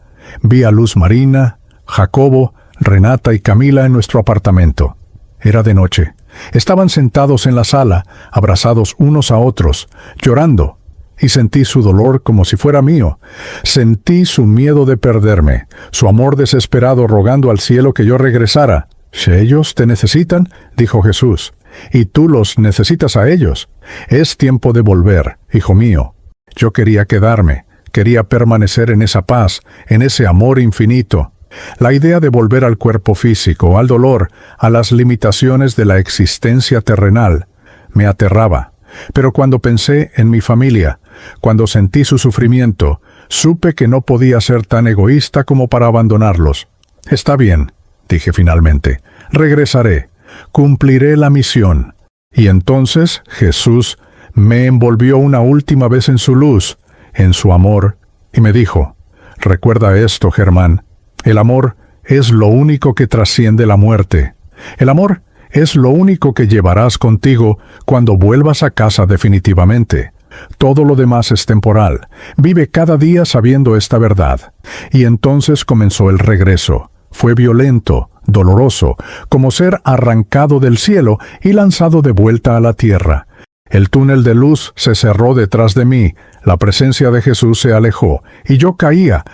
Vi a Luz Marina, Jacobo, Renata y Camila en nuestro apartamento. Era de noche. Estaban sentados en la sala, abrazados unos a otros, llorando, y sentí su dolor como si fuera mío. Sentí su miedo de perderme, su amor desesperado rogando al cielo que yo regresara. Si ellos te necesitan, dijo Jesús, y tú los necesitas a ellos. Es tiempo de volver, hijo mío. Yo quería quedarme, quería permanecer en esa paz, en ese amor infinito. La idea de volver al cuerpo físico, al dolor, a las limitaciones de la existencia terrenal, me aterraba. Pero cuando pensé en mi familia, cuando sentí su sufrimiento, supe que no podía ser tan egoísta como para abandonarlos. Está bien, dije finalmente, regresaré, cumpliré la misión. Y entonces Jesús me envolvió una última vez en su luz, en su amor, y me dijo, recuerda esto, Germán, el amor es lo único que trasciende la muerte. El amor es lo único que llevarás contigo cuando vuelvas a casa definitivamente. Todo lo demás es temporal. Vive cada día sabiendo esta verdad. Y entonces comenzó el regreso. Fue violento, doloroso, como ser arrancado del cielo y lanzado de vuelta a la tierra. El túnel de luz se cerró detrás de mí, la presencia de Jesús se alejó, y yo caía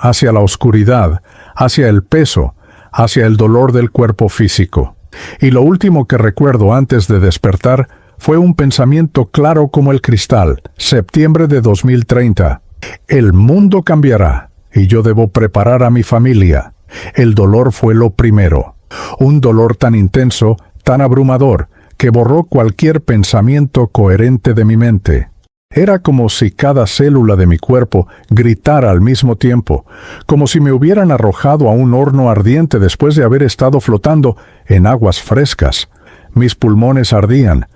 hacia la oscuridad, hacia el peso, hacia el dolor del cuerpo físico. Y lo último que recuerdo antes de despertar fue un pensamiento claro como el cristal, septiembre de 2030. El mundo cambiará, y yo debo preparar a mi familia. El dolor fue lo primero. Un dolor tan intenso, tan abrumador, que borró cualquier pensamiento coherente de mi mente. Era como si cada célula de mi cuerpo gritara al mismo tiempo, como si me hubieran arrojado a un horno ardiente después de haber estado flotando en aguas frescas. Mis pulmones ardían,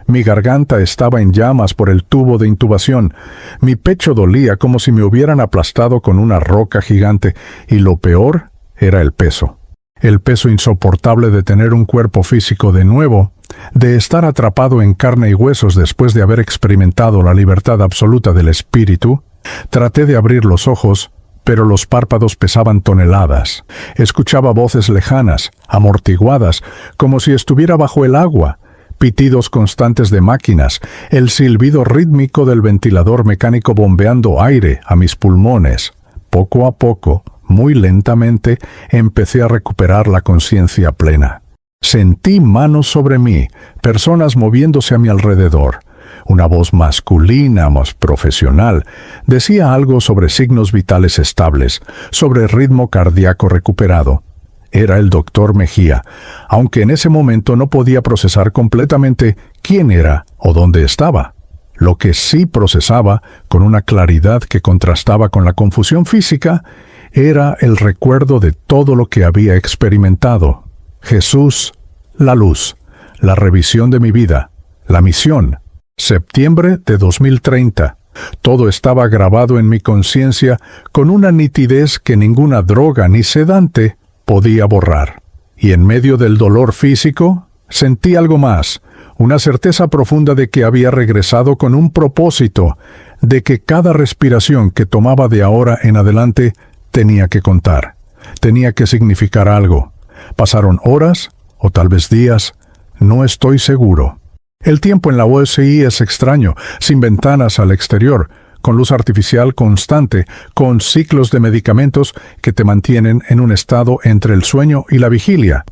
mi garganta estaba en llamas por el tubo de intubación, mi pecho dolía como si me hubieran aplastado con una roca gigante, y lo peor era el peso. El peso insoportable de tener un cuerpo físico de nuevo, de estar atrapado en carne y huesos después de haber experimentado la libertad absoluta del espíritu. Traté de abrir los ojos, pero los párpados pesaban toneladas. Escuchaba voces lejanas, amortiguadas, como si estuviera bajo el agua, pitidos constantes de máquinas, el silbido rítmico del ventilador mecánico bombeando aire a mis pulmones. Poco a poco, muy lentamente, empecé a recuperar la conciencia plena. Sentí manos sobre mí, personas moviéndose a mi alrededor. Una voz masculina, más profesional, decía algo sobre signos vitales estables, sobre ritmo cardíaco recuperado. Era el doctor Mejía, aunque en ese momento no podía procesar completamente quién era o dónde estaba. Lo que sí procesaba, con una claridad que contrastaba con la confusión física, era el recuerdo de todo lo que había experimentado. Jesús, la luz, la revisión de mi vida, la misión. Septiembre de 2030. Todo estaba grabado en mi conciencia con una nitidez que ninguna droga ni sedante podía borrar. Y en medio del dolor físico, sentí algo más, una certeza profunda de que había regresado con un propósito, de que cada respiración que tomaba de ahora en adelante tenía que contar, tenía que significar algo. Pasaron horas, o tal vez días, no estoy seguro. El tiempo en la USI es extraño, sin ventanas al exterior, con luz artificial constante, con ciclos de medicamentos que te mantienen en un estado entre el sueño y la vigilia.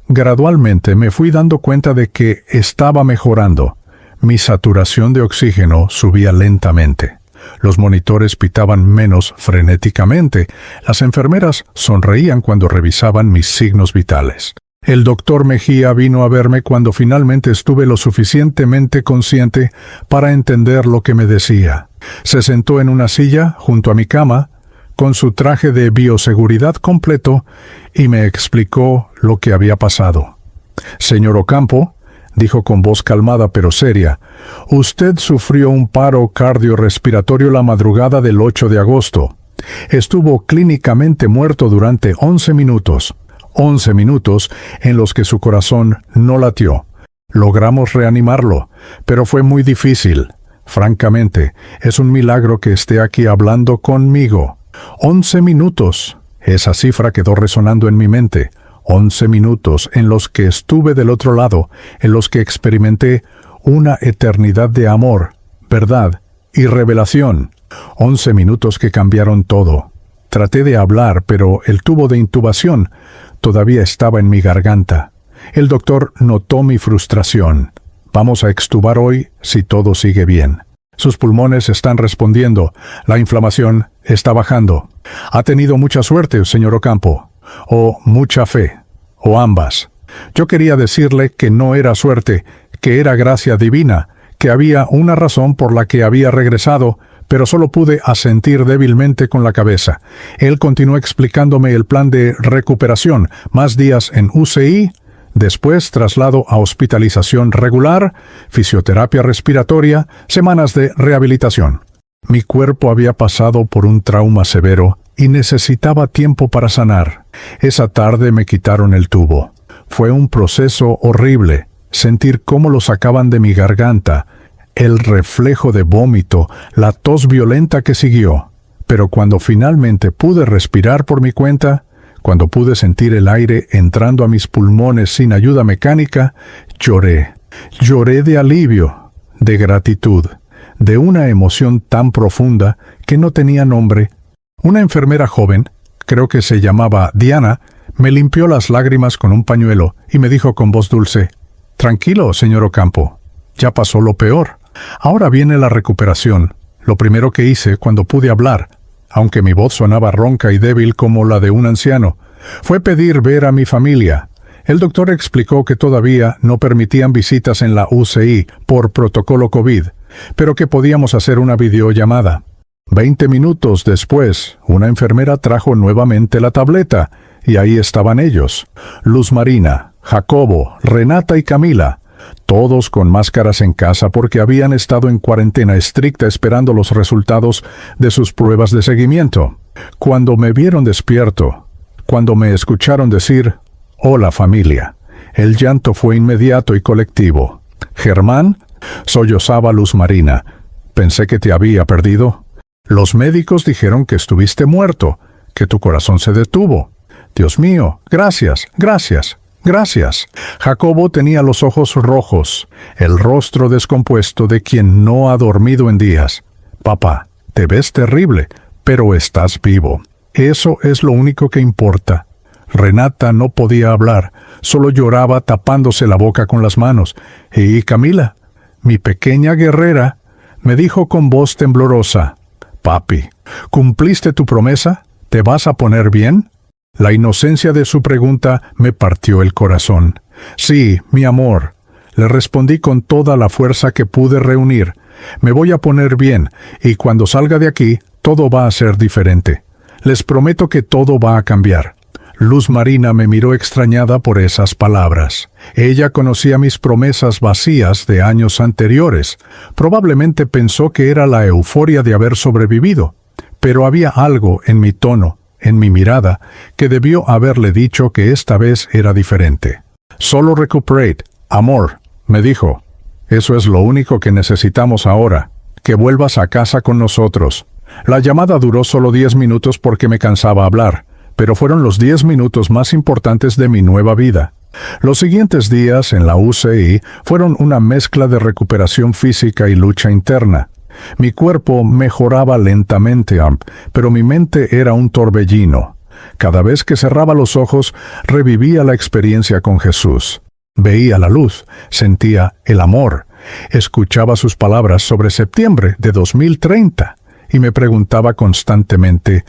Gradualmente me fui dando cuenta de que estaba mejorando. Mi saturación de oxígeno subía lentamente. Los monitores pitaban menos frenéticamente. Las enfermeras sonreían cuando revisaban mis signos vitales. El doctor Mejía vino a verme cuando finalmente estuve lo suficientemente consciente para entender lo que me decía. Se sentó en una silla junto a mi cama, con su traje de bioseguridad completo, y me explicó lo que había pasado. «Señor Ocampo», dijo con voz calmada pero seria, «usted sufrió un paro cardiorrespiratorio la madrugada del 8 de agosto. Estuvo clínicamente muerto durante 11 minutos. 11 minutos en los que su corazón no latió. Logramos reanimarlo, pero fue muy difícil. Francamente, es un milagro que esté aquí hablando conmigo. 11 minutos. Esa cifra quedó resonando en mi mente. 11 minutos en los que estuve del otro lado, en los que experimenté una eternidad de amor, verdad y revelación. 11 minutos que cambiaron todo. Traté de hablar, pero el tubo de intubación todavía estaba en mi garganta. El doctor notó mi frustración. «Vamos a extubar hoy si todo sigue bien. Sus pulmones están respondiendo. La inflamación está bajando. Ha tenido mucha suerte, señor Ocampo. O mucha fe. O ambas. Yo quería decirle que no era suerte, que era gracia divina, que había una razón por la que había regresado, pero solo pude asentir débilmente con la cabeza. Él continuó explicándome el plan de recuperación, más días en UCI, después traslado a hospitalización regular, fisioterapia respiratoria, semanas de rehabilitación. Mi cuerpo había pasado por un trauma severo y necesitaba tiempo para sanar. Esa tarde me quitaron el tubo. Fue un proceso horrible, sentir cómo lo sacaban de mi garganta, el reflejo de vómito, la tos violenta que siguió. Pero cuando finalmente pude respirar por mi cuenta, cuando pude sentir el aire entrando a mis pulmones sin ayuda mecánica, lloré. Lloré de alivio, de gratitud, de una emoción tan profunda que no tenía nombre. Una enfermera joven, creo que se llamaba Diana, me limpió las lágrimas con un pañuelo y me dijo con voz dulce: «Tranquilo, señor Ocampo, ya pasó lo peor. Ahora viene la recuperación». Lo primero que hice cuando pude hablar, aunque mi voz sonaba ronca y débil como la de un anciano, fue pedir ver a mi familia. El doctor explicó que todavía no permitían visitas en la UCI por protocolo COVID, pero que podíamos hacer una videollamada. 20 minutos después, una enfermera trajo nuevamente la tableta, y ahí estaban ellos: Luz Marina, Jacobo, Renata y Camila, todos con máscaras en casa porque habían estado en cuarentena estricta esperando los resultados de sus pruebas de seguimiento. Cuando me vieron despierto, cuando me escucharon decir «Hola, familia», el llanto fue inmediato y colectivo. «Germán», sollozaba Luz Marina, «pensé que te había perdido. Los médicos dijeron que estuviste muerto, que tu corazón se detuvo. Dios mío, gracias, gracias, gracias». Jacobo tenía los ojos rojos, el rostro descompuesto de quien no ha dormido en días. «Papá, te ves terrible, pero estás vivo. Eso es lo único que importa». Renata no podía hablar, solo lloraba tapándose la boca con las manos. Y Camila, mi pequeña guerrera, me dijo con voz temblorosa: «Papi, ¿cumpliste tu promesa? ¿Te vas a poner bien?». La inocencia de su pregunta me partió el corazón. «Sí, mi amor», le respondí con toda la fuerza que pude reunir. «Me voy a poner bien, y cuando salga de aquí, todo va a ser diferente. Les prometo que todo va a cambiar». Luz Marina me miró extrañada por esas palabras. Ella conocía mis promesas vacías de años anteriores. Probablemente pensó que era la euforia de haber sobrevivido. Pero había algo en mi tono, en mi mirada, que debió haberle dicho que esta vez era diferente. «Solo recuperate, amor», me dijo. «Eso es lo único que necesitamos ahora, que vuelvas a casa con nosotros». La llamada duró solo 10 minutos porque me cansaba hablar, pero fueron los 10 minutos más importantes de mi nueva vida. Los siguientes días en la UCI fueron una mezcla de recuperación física y lucha interna. Mi cuerpo mejoraba lentamente, pero mi mente era un torbellino. Cada vez que cerraba los ojos, revivía la experiencia con Jesús. Veía la luz, sentía el amor, escuchaba sus palabras sobre septiembre de 2030 y me preguntaba constantemente: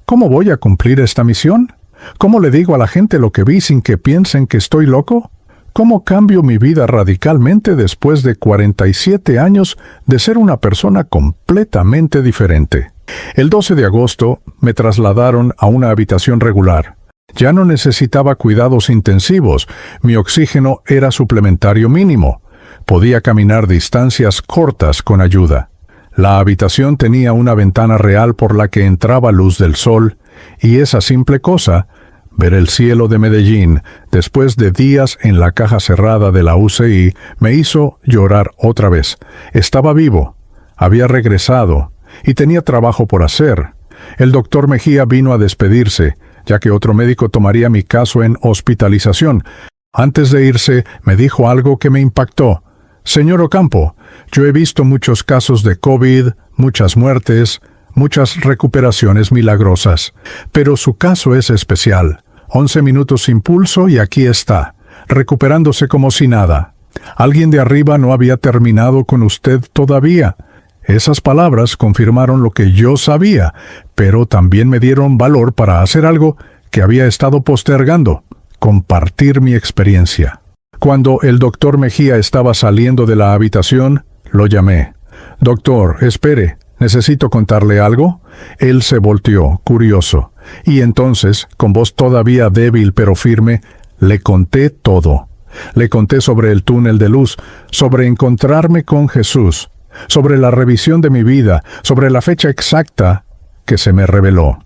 ¿cómo voy a cumplir esta misión? ¿Cómo le digo a la gente lo que vi sin que piensen que estoy loco? ¿Cómo cambio mi vida radicalmente después de 47 años de ser una persona completamente diferente? El 12 de agosto me trasladaron a una habitación regular. Ya no necesitaba cuidados intensivos, mi oxígeno era suplementario mínimo. Podía caminar distancias cortas con ayuda. La habitación tenía una ventana real por la que entraba luz del sol, y esa simple cosa, ver el cielo de Medellín, después de días en la caja cerrada de la UCI, me hizo llorar otra vez. Estaba vivo, había regresado, y tenía trabajo por hacer. El doctor Mejía vino a despedirse, ya que otro médico tomaría mi caso en hospitalización. Antes de irse, me dijo algo que me impactó. «Señor Ocampo, yo he visto muchos casos de COVID, muchas muertes, muchas recuperaciones milagrosas, pero su caso es especial. 11 minutos sin pulso y aquí está, recuperándose como si nada. Alguien de arriba no había terminado con usted todavía». Esas palabras confirmaron lo que yo sabía, pero también me dieron valor para hacer algo que había estado postergando: compartir mi experiencia. Cuando el doctor Mejía estaba saliendo de la habitación, lo llamé. «Doctor, espere, ¿necesito contarle algo?». Él se volteó, curioso, y entonces, con voz todavía débil pero firme, le conté todo. Le conté sobre el túnel de luz, sobre encontrarme con Jesús, sobre la revisión de mi vida, sobre la fecha exacta que se me reveló.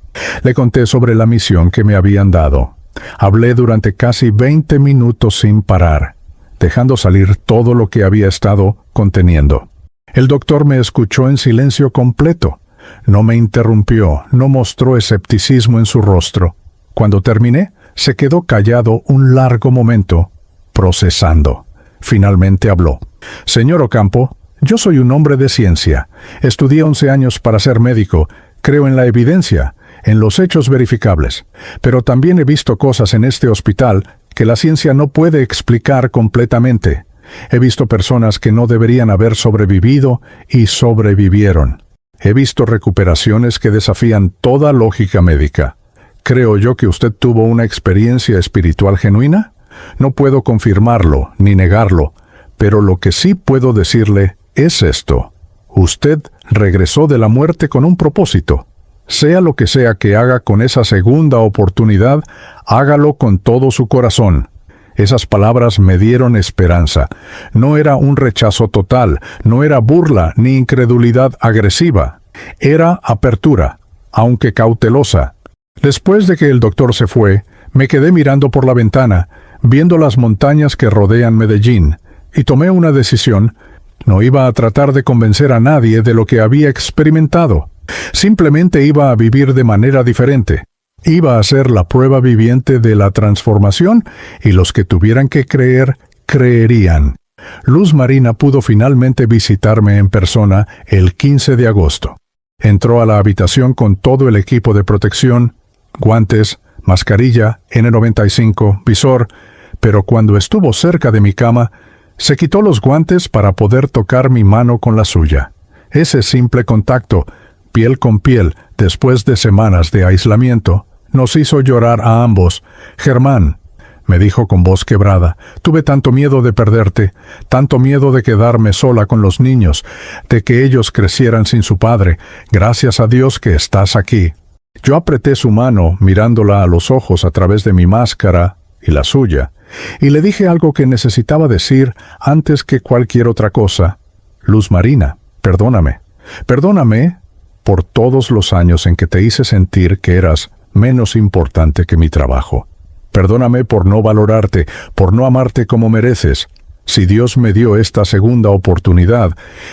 Le conté sobre la misión que me habían dado. Hablé durante casi 20 minutos sin parar, dejando salir todo lo que había estado conteniendo. El doctor me escuchó en silencio completo. No me interrumpió, no mostró escepticismo en su rostro. Cuando terminé, se quedó callado un largo momento, procesando. Finalmente habló. «Señor Ocampo, yo soy un hombre de ciencia. Estudié 11 años para ser médico. Creo en la evidencia, en los hechos verificables. Pero también he visto cosas en este hospital que la ciencia no puede explicar completamente. He visto personas que no deberían haber sobrevivido y sobrevivieron. He visto recuperaciones que desafían toda lógica médica. ¿Creo yo que usted tuvo una experiencia espiritual genuina? No puedo confirmarlo ni negarlo, pero lo que sí puedo decirle es esto. Usted regresó de la muerte con un propósito. Sea lo que sea que haga con esa segunda oportunidad, hágalo con todo su corazón. Esas palabras me dieron esperanza. No era un rechazo total, no era burla ni incredulidad agresiva. Era apertura, aunque cautelosa. Después de que el doctor se fue, me quedé mirando por la ventana, viendo las montañas que rodean Medellín, y tomé una decisión. No iba a tratar de convencer a nadie de lo que había experimentado. Simplemente iba a vivir de manera diferente. Iba a ser la prueba viviente de la transformación, y los que tuvieran que creer, creerían. Luz Marina pudo finalmente visitarme en persona el 15 de agosto. Entró a la habitación con todo el equipo de protección, guantes, mascarilla, N95, visor, pero cuando estuvo cerca de mi cama, se quitó los guantes para poder tocar mi mano con la suya. Ese simple contacto, piel con piel, después de semanas de aislamiento, nos hizo llorar a ambos. «Germán», me dijo con voz quebrada, «tuve tanto miedo de perderte, tanto miedo de quedarme sola con los niños, de que ellos crecieran sin su padre. Gracias a Dios que estás aquí». Yo apreté su mano, mirándola a los ojos a través de mi máscara y la suya, y le dije algo que necesitaba decir antes que cualquier otra cosa. «Luz Marina, perdóname. Perdóname por todos los años en que te hice sentir que eras menos importante que mi trabajo. Perdóname por no valorarte, por no amarte como mereces. Si Dios me dio esta segunda oportunidad,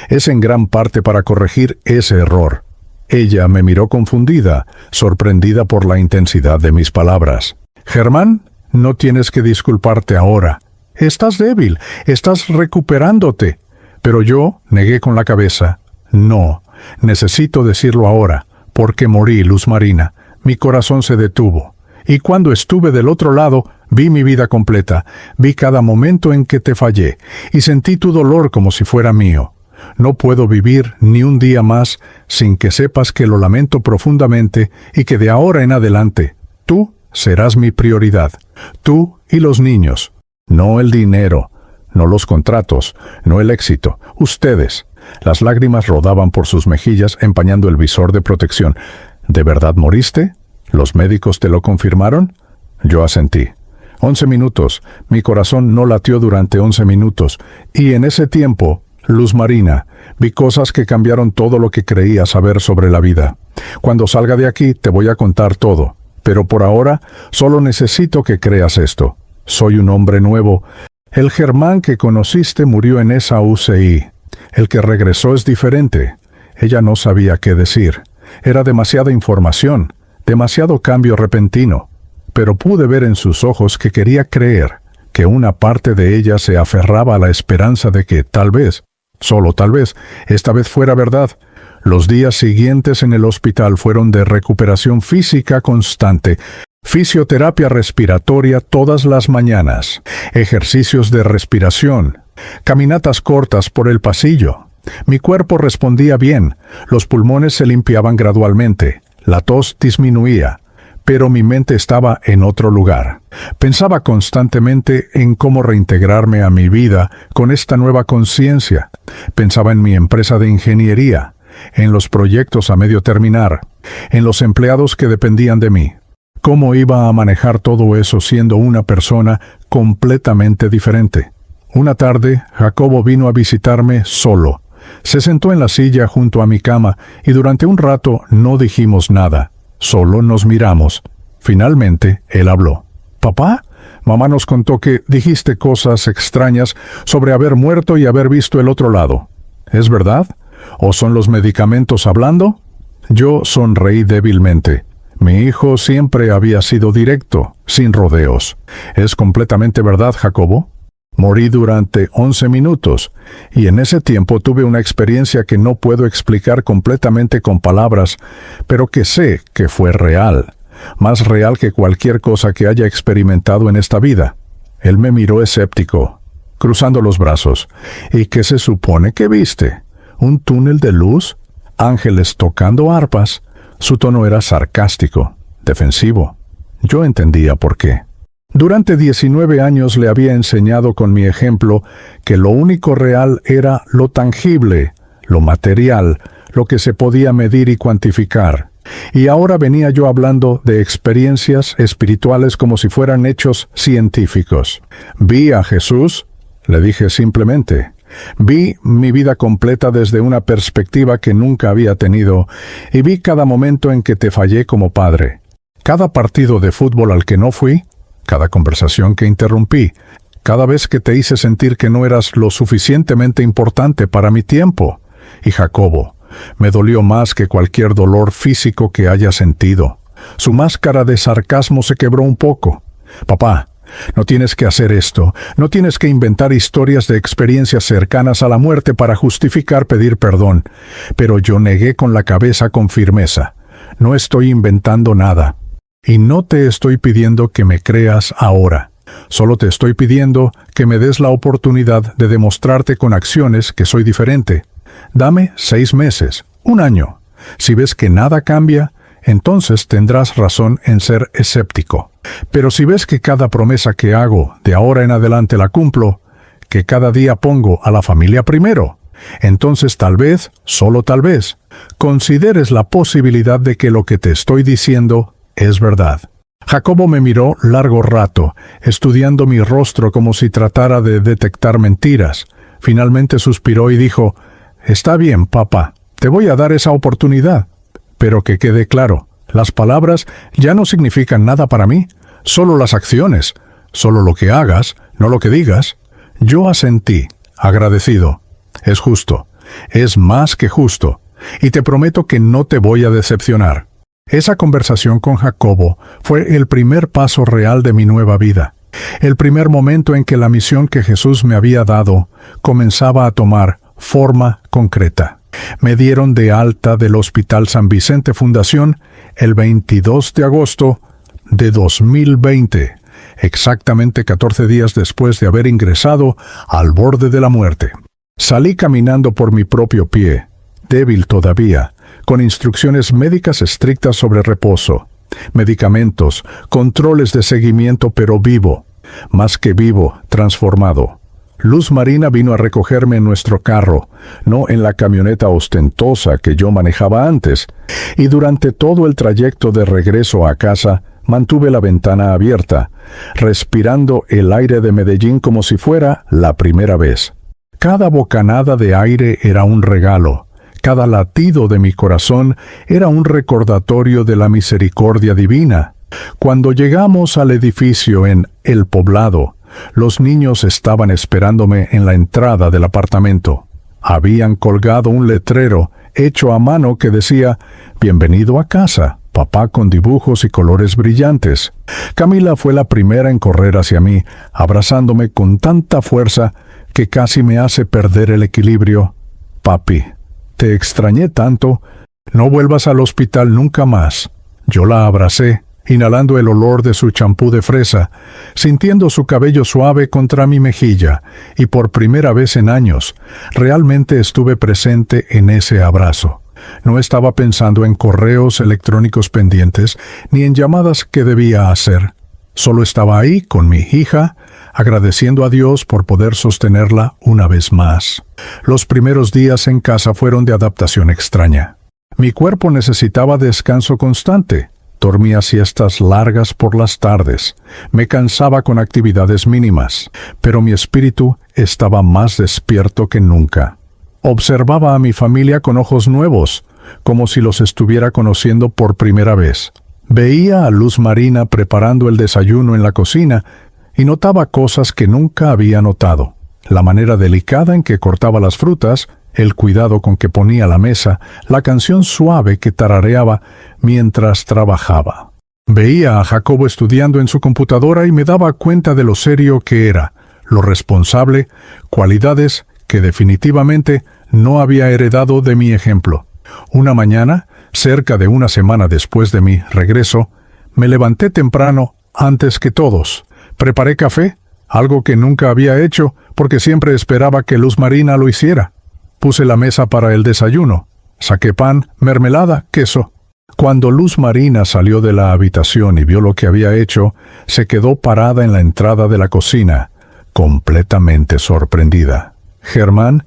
es en gran parte para corregir ese error». Ella me miró confundida, sorprendida por la intensidad de mis palabras. «Germán, no tienes que disculparte ahora. Estás débil, estás recuperándote». Pero yo negué con la cabeza. «No, necesito decirlo ahora, porque morí, Luz Marina. Mi corazón se detuvo. Y cuando estuve del otro lado, vi mi vida completa, vi cada momento en que te fallé, y sentí tu dolor como si fuera mío. No puedo vivir ni un día más sin que sepas que lo lamento profundamente y que de ahora en adelante, tú serás mi prioridad. Tú y los niños. No el dinero, no los contratos, no el éxito. Ustedes». Las lágrimas rodaban por sus mejillas empañando el visor de protección. «¿De verdad moriste? ¿Los médicos te lo confirmaron?» Yo asentí. 11 minutos. Mi corazón no latió durante 11 minutos. Y en ese tiempo, Luz Marina, vi cosas que cambiaron todo lo que creía saber sobre la vida. Cuando salga de aquí te voy a contar todo. Pero por ahora, solo necesito que creas esto. Soy un hombre nuevo. El Germán que conociste murió en esa UCI. El que regresó es diferente. Ella no sabía qué decir. Era demasiada información, demasiado cambio repentino. Pero pude ver en sus ojos que quería creer, que una parte de ella se aferraba a la esperanza de que tal vez, solo tal vez, esta vez fuera verdad. Los días siguientes en el hospital fueron de recuperación física constante, fisioterapia respiratoria todas las mañanas, ejercicios de respiración, caminatas cortas por el pasillo. Mi cuerpo respondía bien, los pulmones se limpiaban gradualmente, la tos disminuía, pero mi mente estaba en otro lugar. Pensaba constantemente en cómo reintegrarme a mi vida con esta nueva conciencia. Pensaba en mi empresa de ingeniería, en los proyectos a medio terminar, en los empleados que dependían de mí. ¿Cómo iba a manejar todo eso siendo una persona completamente diferente? Una tarde, Jacobo vino a visitarme solo. Se sentó en la silla junto a mi cama y durante un rato no dijimos nada. Solo nos miramos. Finalmente, él habló. «Papá, mamá nos contó que dijiste cosas extrañas sobre haber muerto y haber visto el otro lado. ¿Es verdad? ¿O son los medicamentos hablando?» Yo sonreí débilmente. Mi hijo siempre había sido directo, sin rodeos. «Es completamente verdad, Jacobo. Morí durante 11 minutos, y en ese tiempo tuve una experiencia que no puedo explicar completamente con palabras, pero que sé que fue real, más real que cualquier cosa que haya experimentado en esta vida». Él me miró escéptico, cruzando los brazos. «¿Y qué se supone que viste? ¿Un túnel de luz? ¿Ángeles tocando arpas?» Su tono era sarcástico, defensivo. Yo entendía por qué. Durante 19 años le había enseñado con mi ejemplo que lo único real era lo tangible, lo material, lo que se podía medir y cuantificar. Y ahora venía yo hablando de experiencias espirituales como si fueran hechos científicos. Vi a Jesús, le dije simplemente. Vi mi vida completa desde una perspectiva que nunca había tenido, y vi cada momento en que te fallé como padre. Cada partido de fútbol al que no fui, cada conversación que interrumpí, cada vez que te hice sentir que no eras lo suficientemente importante para mi tiempo. Y Jacobo, me dolió más que cualquier dolor físico que haya sentido. Su máscara de sarcasmo se quebró un poco. Papá, no tienes que hacer esto, no tienes que inventar historias de experiencias cercanas a la muerte para justificar pedir perdón. Pero yo negué con la cabeza con firmeza. No estoy inventando nada. Y no te estoy pidiendo que me creas ahora. Solo te estoy pidiendo que me des la oportunidad de demostrarte con acciones que soy diferente. Dame 6 meses, 1 año. Si ves que nada cambia, entonces tendrás razón en ser escéptico. Pero si ves que cada promesa que hago de ahora en adelante la cumplo, que cada día pongo a la familia primero, entonces tal vez, solo tal vez, consideres la posibilidad de que lo que te estoy diciendo es verdad. Jacobo me miró largo rato, estudiando mi rostro como si tratara de detectar mentiras. Finalmente suspiró y dijo: «Está bien, papá, te voy a dar esa oportunidad. Pero que quede claro, las palabras ya no significan nada para mí, solo las acciones, solo lo que hagas, no lo que digas». Yo asentí, agradecido. Es justo, es más que justo, y te prometo que no te voy a decepcionar. Esa conversación con Jacobo fue el primer paso real de mi nueva vida, el primer momento en que la misión que Jesús me había dado comenzaba a tomar forma concreta. Me dieron de alta del Hospital San Vicente Fundación el 22 de agosto de 2020, exactamente 14 días después de haber ingresado al borde de la muerte. Salí caminando por mi propio pie, débil todavía, con instrucciones médicas estrictas sobre reposo, medicamentos, controles de seguimiento, pero vivo, más que vivo, transformado. Luz Marina vino a recogerme en nuestro carro, no en la camioneta ostentosa que yo manejaba antes, y durante todo el trayecto de regreso a casa mantuve la ventana abierta, respirando el aire de Medellín como si fuera la primera vez. Cada bocanada de aire era un regalo. Cada latido de mi corazón era un recordatorio de la misericordia divina. Cuando llegamos al edificio en El Poblado, los niños estaban esperándome en la entrada del apartamento. Habían colgado un letrero hecho a mano que decía: «Bienvenido a casa, papá», con dibujos y colores brillantes. Camila fue la primera en correr hacia mí, abrazándome con tanta fuerza que casi me hace perder el equilibrio. «Papi, te extrañé tanto. No vuelvas al hospital nunca más». Yo la abracé, inhalando el olor de su champú de fresa, sintiendo su cabello suave contra mi mejilla, y por primera vez en años, realmente estuve presente en ese abrazo. No estaba pensando en correos electrónicos pendientes, ni en llamadas que debía hacer. Solo estaba ahí con mi hija, agradeciendo a Dios por poder sostenerla una vez más. Los primeros días en casa fueron de adaptación extraña. Mi cuerpo necesitaba descanso constante. Dormía siestas largas por las tardes. Me cansaba con actividades mínimas, pero mi espíritu estaba más despierto que nunca. Observaba a mi familia con ojos nuevos, como si los estuviera conociendo por primera vez. Veía a Luz Marina preparando el desayuno en la cocina y notaba cosas que nunca había notado. La manera delicada en que cortaba las frutas, el cuidado con que ponía la mesa, la canción suave que tarareaba mientras trabajaba. Veía a Jacobo estudiando en su computadora y me daba cuenta de lo serio que era, lo responsable, cualidades que definitivamente no había heredado de mi ejemplo. Una mañana, cerca de una semana después de mi regreso, me levanté temprano antes que todos. Preparé café, algo que nunca había hecho porque siempre esperaba que Luz Marina lo hiciera. Puse la mesa para el desayuno. Saqué pan, mermelada, queso. Cuando Luz Marina salió de la habitación y vio lo que había hecho, se quedó parada en la entrada de la cocina, completamente sorprendida. «Germán,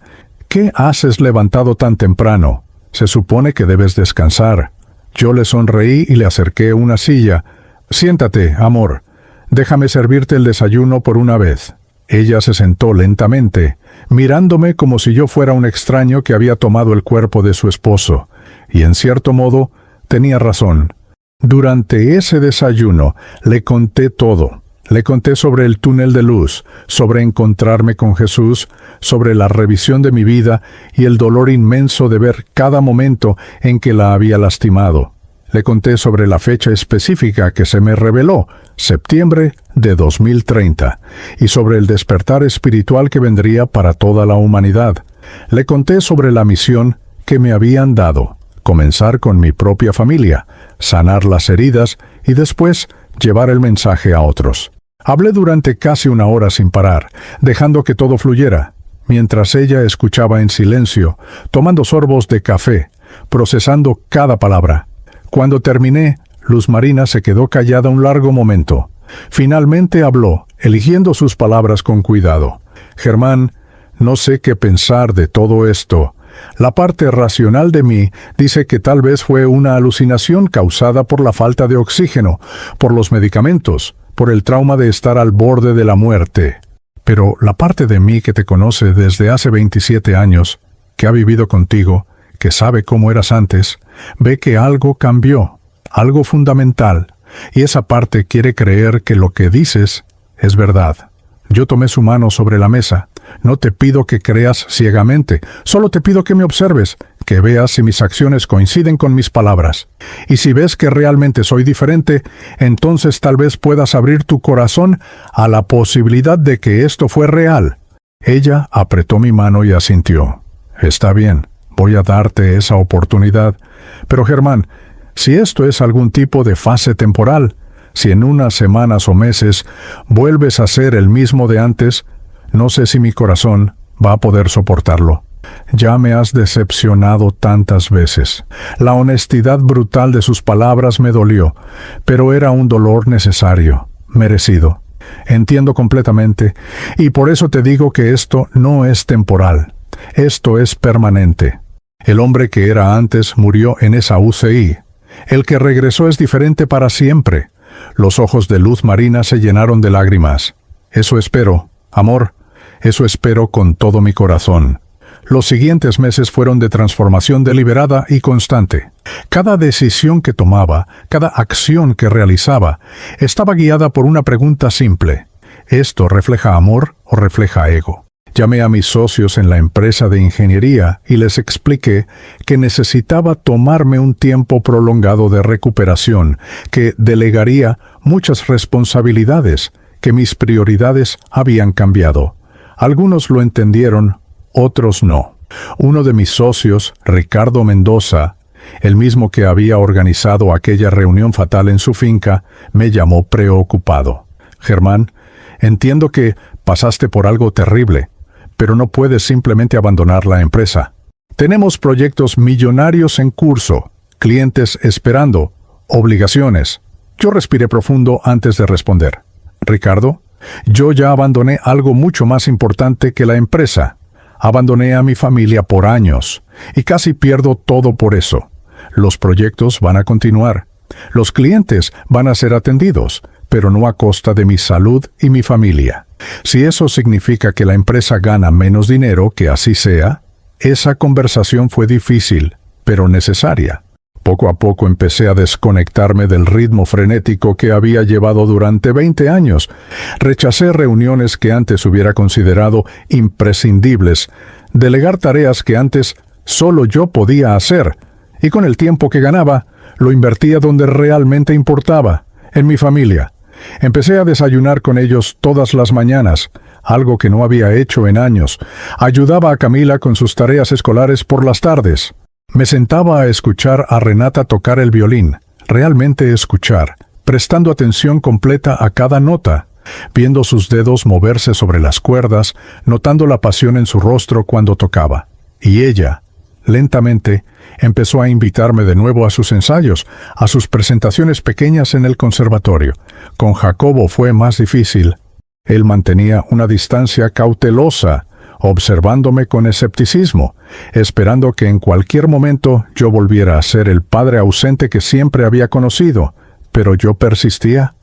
¿qué haces levantado tan temprano? Se supone que debes descansar». Yo le sonreí y le acerqué una silla. «Siéntate, amor. Déjame servirte el desayuno por una vez». Ella se sentó lentamente, mirándome como si yo fuera un extraño que había tomado el cuerpo de su esposo, y en cierto modo tenía razón. Durante ese desayuno le conté todo. Le conté sobre el túnel de luz, sobre encontrarme con Jesús, sobre la revisión de mi vida y el dolor inmenso de ver cada momento en que la había lastimado. Le conté sobre la fecha específica que se me reveló, septiembre de 2030, y sobre el despertar espiritual que vendría para toda la humanidad. Le conté sobre la misión que me habían dado, comenzar con mi propia familia, sanar las heridas y después llevar el mensaje a otros. Hablé durante casi una hora sin parar, dejando que todo fluyera, mientras ella escuchaba en silencio, tomando sorbos de café, procesando cada palabra. Cuando terminé, Luz Marina se quedó callada un largo momento. Finalmente habló, eligiendo sus palabras con cuidado. «Germán, no sé qué pensar de todo esto. La parte racional de mí dice que tal vez fue una alucinación causada por la falta de oxígeno, por los medicamentos, por el trauma de estar al borde de la muerte. Pero la parte de mí que te conoce desde hace 27 años, que ha vivido contigo, que sabe cómo eras antes, ve que algo cambió, algo fundamental, y esa parte quiere creer que lo que dices es verdad». Yo tomé su mano sobre la mesa. «No te pido que creas ciegamente, solo te pido que me observes, que veas si mis acciones coinciden con mis palabras. Y si ves que realmente soy diferente, entonces tal vez puedas abrir tu corazón a la posibilidad de que esto fue real». Ella apretó mi mano y asintió. «Está bien, voy a darte esa oportunidad. Pero Germán, si esto es algún tipo de fase temporal, si en unas semanas o meses vuelves a ser el mismo de antes, no sé si mi corazón va a poder soportarlo. Ya me has decepcionado tantas veces». La honestidad brutal de sus palabras me dolió, pero era un dolor necesario, merecido. «Entiendo completamente, y por eso te digo que esto no es temporal. Esto es permanente. El hombre que era antes murió en esa UCI. El que regresó es diferente para siempre». Los ojos de Luz Marina se llenaron de lágrimas. «Eso espero, amor, eso espero con todo mi corazón». Los siguientes meses fueron de transformación deliberada y constante. Cada decisión que tomaba, cada acción que realizaba, estaba guiada por una pregunta simple: ¿esto refleja amor o refleja ego? Llamé a mis socios en la empresa de ingeniería y les expliqué que necesitaba tomarme un tiempo prolongado de recuperación, que delegaría muchas responsabilidades, que mis prioridades habían cambiado. Algunos lo entendieron, otros no. Uno de mis socios, Ricardo Mendoza, el mismo que había organizado aquella reunión fatal en su finca, me llamó preocupado. «Germán, entiendo que pasaste por algo terrible, pero no puedes simplemente abandonar la empresa. Tenemos proyectos millonarios en curso, clientes esperando, obligaciones». Yo respiré profundo antes de responder. «Ricardo, yo ya abandoné algo mucho más importante que la empresa. Abandoné a mi familia por años, y casi pierdo todo por eso. Los proyectos van a continuar. Los clientes van a ser atendidos, pero no a costa de mi salud y mi familia. Si eso significa que la empresa gana menos dinero, que así sea». Esa conversación fue difícil, pero necesaria. Poco a poco empecé a desconectarme del ritmo frenético que había llevado durante 20 años. Rechacé reuniones que antes hubiera considerado imprescindibles, delegar tareas que antes solo yo podía hacer, y con el tiempo que ganaba, lo invertía donde realmente importaba, en mi familia. Empecé a desayunar con ellos todas las mañanas, algo que no había hecho en años. Ayudaba a Camila con sus tareas escolares por las tardes. Me sentaba a escuchar a Renata tocar el violín, realmente escuchar, prestando atención completa a cada nota, viendo sus dedos moverse sobre las cuerdas, notando la pasión en su rostro cuando tocaba. Y ella, Lentamente, empezó a invitarme de nuevo a sus ensayos, a sus presentaciones pequeñas en el conservatorio. Con Jacobo fue más difícil. Él mantenía una distancia cautelosa, observándome con escepticismo, esperando que en cualquier momento yo volviera a ser el padre ausente que siempre había conocido. Pero yo persistía.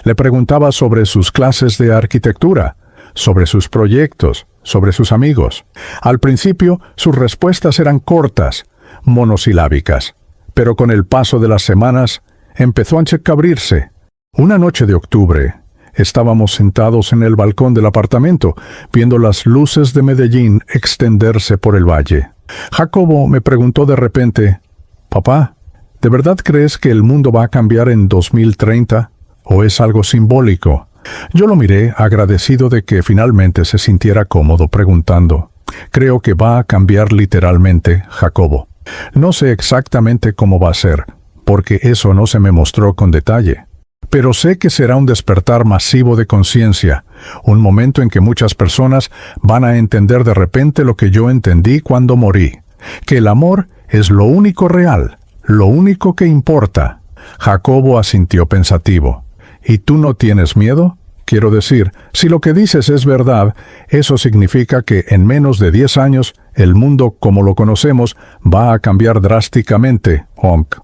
Le preguntaba sobre sus clases de arquitectura, sobre sus proyectos, sobre sus amigos. Al principio, sus respuestas eran cortas, monosilábicas, pero con el paso de las semanas empezó a encabrirse. Una noche de octubre, estábamos sentados en el balcón del apartamento, viendo las luces de Medellín extenderse por el valle. Jacobo me preguntó de repente: «Papá, ¿de verdad crees que el mundo va a cambiar en 2030? ¿O es algo simbólico?». Yo lo miré, agradecido de que finalmente se sintiera cómodo, preguntando: «Creo que va a cambiar literalmente, Jacobo. No sé exactamente cómo va a ser, porque eso no se me mostró con detalle. Pero sé que será un despertar masivo de conciencia, un momento en que muchas personas van a entender de repente lo que yo entendí cuando morí, que el amor es lo único real, lo único que importa». Jacobo asintió pensativo. «¿Y tú no tienes miedo? Quiero decir, si lo que dices es verdad, eso significa que en menos de 10 años el mundo como lo conocemos va a cambiar drásticamente, Onk».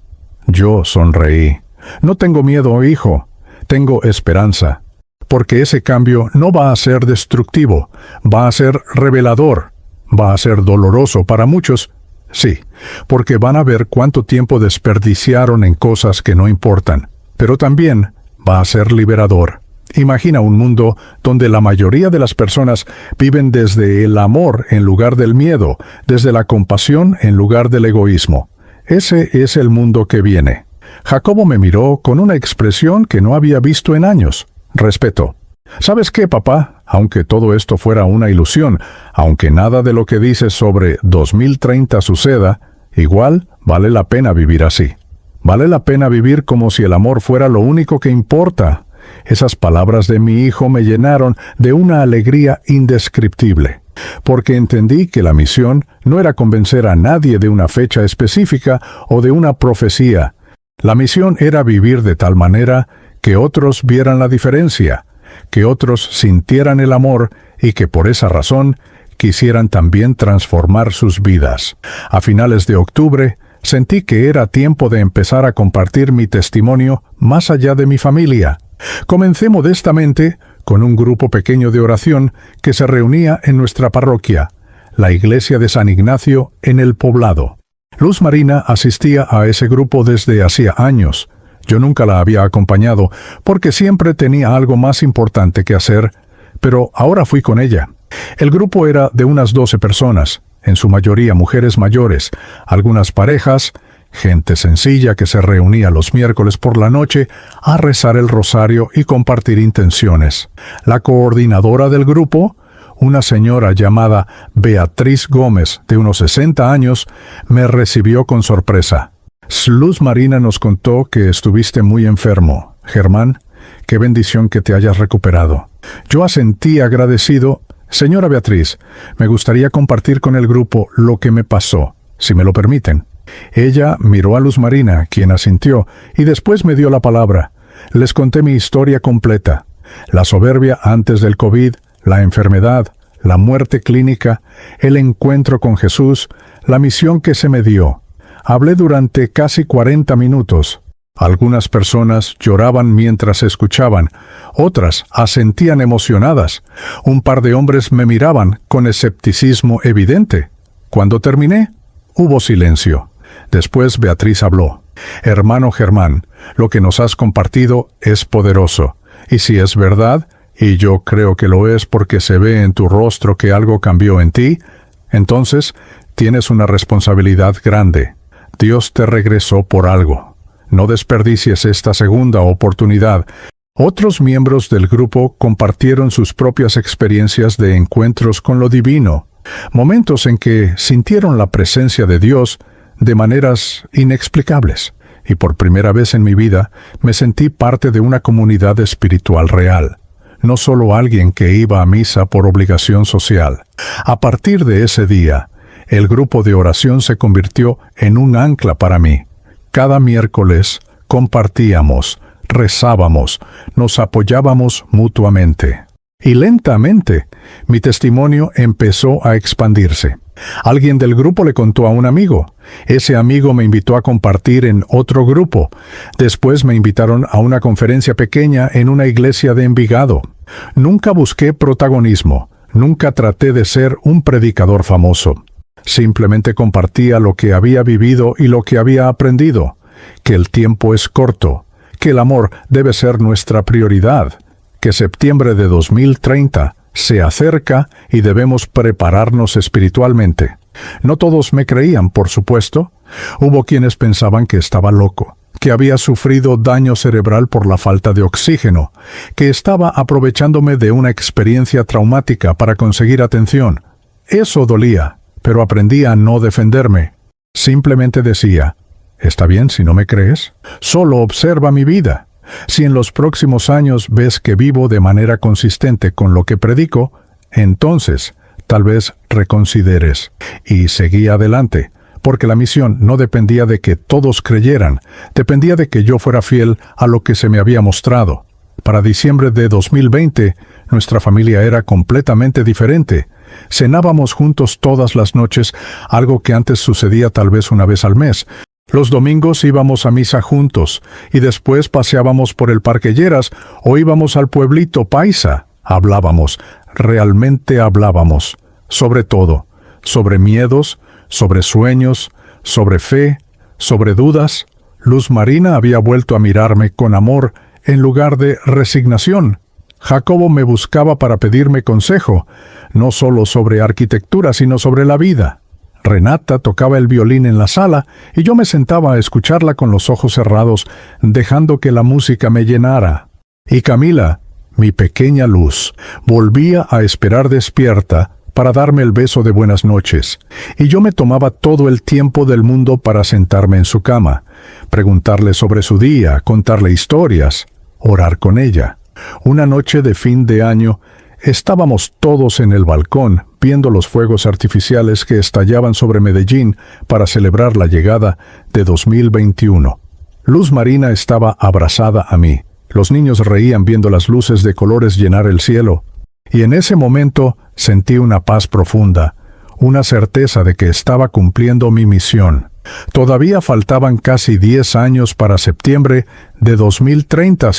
Yo sonreí. «No tengo miedo, hijo. Tengo esperanza. Porque ese cambio no va a ser destructivo, va a ser revelador, va a ser doloroso para muchos. Sí, porque van a ver cuánto tiempo desperdiciaron en cosas que no importan. Pero también va a ser liberador. Imagina un mundo donde la mayoría de las personas viven desde el amor en lugar del miedo, desde la compasión en lugar del egoísmo. Ese es el mundo que viene». Jacobo me miró con una expresión que no había visto en años. Respeto. «¿Sabes qué, papá? Aunque todo esto fuera una ilusión, aunque nada de lo que dices sobre 2030 suceda, igual vale la pena vivir así. Vale la pena vivir como si el amor fuera lo único que importa». Esas palabras de mi hijo me llenaron de una alegría indescriptible, porque entendí que la misión no era convencer a nadie de una fecha específica o de una profecía. La misión era vivir de tal manera que otros vieran la diferencia, que otros sintieran el amor y que por esa razón quisieran también transformar sus vidas. A finales de octubre, sentí que era tiempo de empezar a compartir mi testimonio más allá de mi familia. Comencé modestamente con un grupo pequeño de oración que se reunía en nuestra parroquia, la iglesia de San Ignacio en El Poblado. Luz Marina asistía a ese grupo desde hacía años. Yo nunca la había acompañado porque siempre tenía algo más importante que hacer, pero ahora fui con ella. El grupo era de unas 12 personas, en su mayoría mujeres mayores, algunas parejas, gente sencilla que se reunía los miércoles por la noche a rezar el rosario y compartir intenciones. La coordinadora del grupo, una señora llamada Beatriz Gómez, de unos 60 años, me recibió con sorpresa. Luz Marina nos contó que estuviste muy enfermo. Germán, qué bendición que te hayas recuperado. Yo asentí agradecido. Señora Beatriz, me gustaría compartir con el grupo lo que me pasó, si me lo permiten. Ella miró a Luz Marina, quien asintió, y después me dio la palabra. Les conté mi historia completa. La soberbia antes del COVID, la enfermedad, la muerte clínica, el encuentro con Jesús, la misión que se me dio. Hablé durante casi 40 minutos. Algunas personas lloraban mientras escuchaban, otras asentían emocionadas. Un par de hombres me miraban con escepticismo evidente. Cuando terminé, hubo silencio. Después Beatriz habló. «Hermano Germán, lo que nos has compartido es poderoso. Y si es verdad, y yo creo que lo es porque se ve en tu rostro que algo cambió en ti, entonces tienes una responsabilidad grande. Dios te regresó por algo. No desperdicies esta segunda oportunidad». Otros miembros del grupo compartieron sus propias experiencias de encuentros con lo divino, momentos en que sintieron la presencia de Dios de maneras inexplicables, y por primera vez en mi vida me sentí parte de una comunidad espiritual real, no solo alguien que iba a misa por obligación social. A partir de ese día, El grupo de oración se convirtió en un ancla para mí. Cada miércoles compartíamos, rezábamos, nos apoyábamos mutuamente. Y lentamente, mi testimonio empezó a expandirse. Alguien del grupo le contó a un amigo. Ese amigo me invitó a compartir en otro grupo. Después me invitaron a una conferencia pequeña en una iglesia de Envigado. Nunca busqué protagonismo. Nunca traté de ser un predicador famoso. Simplemente compartía lo que había vivido y lo que había aprendido. Que el tiempo es corto. Que el amor debe ser nuestra prioridad. Que septiembre de 2030 se acerca y debemos prepararnos espiritualmente. No todos me creían, por supuesto. Hubo quienes pensaban que estaba loco, que había sufrido daño cerebral por la falta de oxígeno, que estaba aprovechándome de una experiencia traumática para conseguir atención. Eso dolía, pero aprendí a no defenderme. Simplemente decía, ¿está bien si no me crees? Solo observa mi vida. Si en los próximos años ves que vivo de manera consistente con lo que predico, entonces tal vez reconsideres. Y seguí adelante, porque la misión no dependía de que todos creyeran, dependía de que yo fuera fiel a lo que se me había mostrado. Para diciembre de 2020, nuestra familia era completamente diferente. Cenábamos juntos todas las noches, algo que antes sucedía tal vez una vez al mes. Los domingos íbamos a misa juntos, y después paseábamos por el Parque Lleras o íbamos al pueblito paisa. Hablábamos, realmente hablábamos, sobre todo, sobre miedos, sobre sueños, sobre fe, sobre dudas. Luz Marina había vuelto a mirarme con amor en lugar de resignación. Jacobo me buscaba para pedirme consejo, no solo sobre arquitectura, sino sobre la vida. Renata tocaba el violín en la sala y yo me sentaba a escucharla con los ojos cerrados, dejando que la música me llenara. Y Camila, mi pequeña luz, volvía a esperar despierta para darme el beso de buenas noches, y yo me tomaba todo el tiempo del mundo para sentarme en su cama, preguntarle sobre su día, contarle historias, orar con ella. Una noche de fin de año, estábamos todos en el balcón viendo los fuegos artificiales que estallaban sobre Medellín para celebrar la llegada de 2021. Luz Marina estaba abrazada a mí. Los niños reían viendo las luces de colores llenar el cielo. Y en ese momento sentí una paz profunda, una certeza de que estaba cumpliendo mi misión. Todavía faltaban casi 10 años para septiembre de 2030,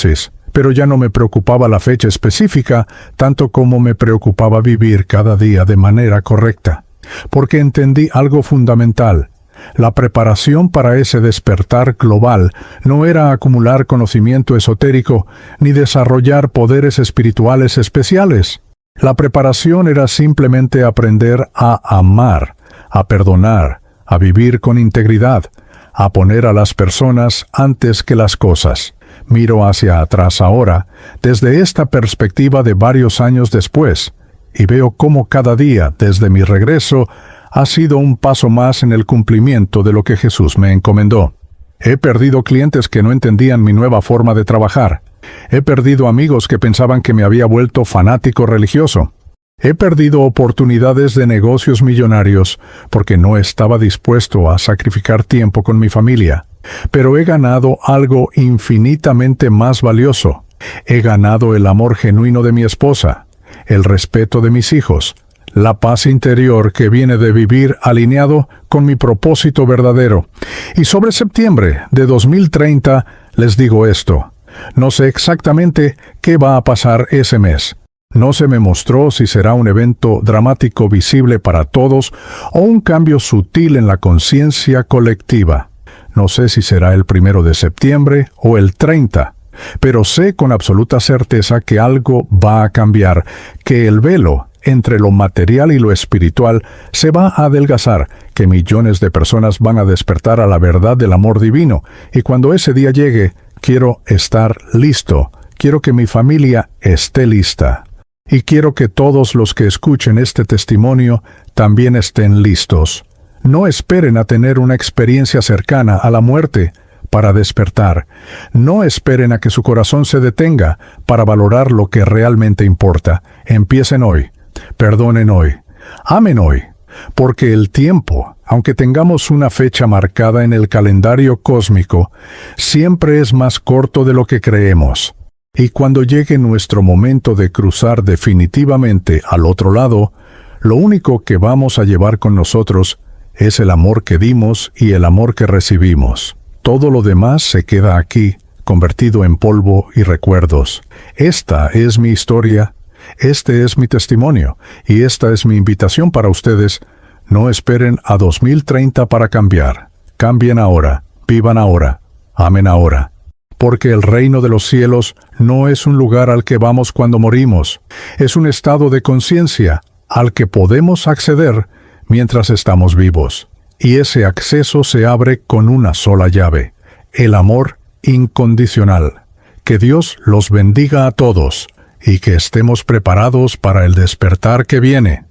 pero ya no me preocupaba la fecha específica, tanto como me preocupaba vivir cada día de manera correcta. Porque entendí algo fundamental. La preparación para ese despertar global no era acumular conocimiento esotérico ni desarrollar poderes espirituales especiales. La preparación era simplemente aprender a amar, a perdonar, a vivir con integridad, a poner a las personas antes que las cosas. Miro hacia atrás ahora, desde esta perspectiva de varios años después, y veo cómo cada día, desde mi regreso, ha sido un paso más en el cumplimiento de lo que Jesús me encomendó. He perdido clientes que no entendían mi nueva forma de trabajar. He perdido amigos que pensaban que me había vuelto fanático religioso. He perdido oportunidades de negocios millonarios porque no estaba dispuesto a sacrificar tiempo con mi familia. Pero he ganado algo infinitamente más valioso. He ganado el amor genuino de mi esposa, el respeto de mis hijos, la paz interior que viene de vivir alineado con mi propósito verdadero. Y sobre septiembre de 2030 les digo esto. No sé exactamente qué va a pasar ese mes. No se me mostró si será un evento dramático visible para todos o un cambio sutil en la conciencia colectiva. No sé si será el 1 de septiembre o el 30, pero sé con absoluta certeza que algo va a cambiar, que el velo entre lo material y lo espiritual se va a adelgazar, que millones de personas van a despertar a la verdad del amor divino, y cuando ese día llegue, quiero estar listo, quiero que mi familia esté lista. Y quiero que todos los que escuchen este testimonio también estén listos. No esperen a tener una experiencia cercana a la muerte para despertar. No esperen a que su corazón se detenga para valorar lo que realmente importa. Empiecen hoy. Perdonen hoy. Amen hoy. porque el tiempo, aunque tengamos una fecha marcada en el calendario cósmico, siempre es más corto de lo que creemos. Y cuando llegue nuestro momento de cruzar definitivamente al otro lado, lo único que vamos a llevar con nosotros es el amor que dimos y el amor que recibimos. Todo lo demás se queda aquí, convertido en polvo y recuerdos. Esta es mi historia, este es mi testimonio, y esta es mi invitación para ustedes. No esperen a 2030 para cambiar. Cambien ahora, vivan ahora, amen ahora. Porque el reino de los cielos no es un lugar al que vamos cuando morimos, es un estado de conciencia al que podemos acceder mientras estamos vivos. Y ese acceso se abre con una sola llave: el amor incondicional. Que Dios los bendiga a todos y que estemos preparados para el despertar que viene.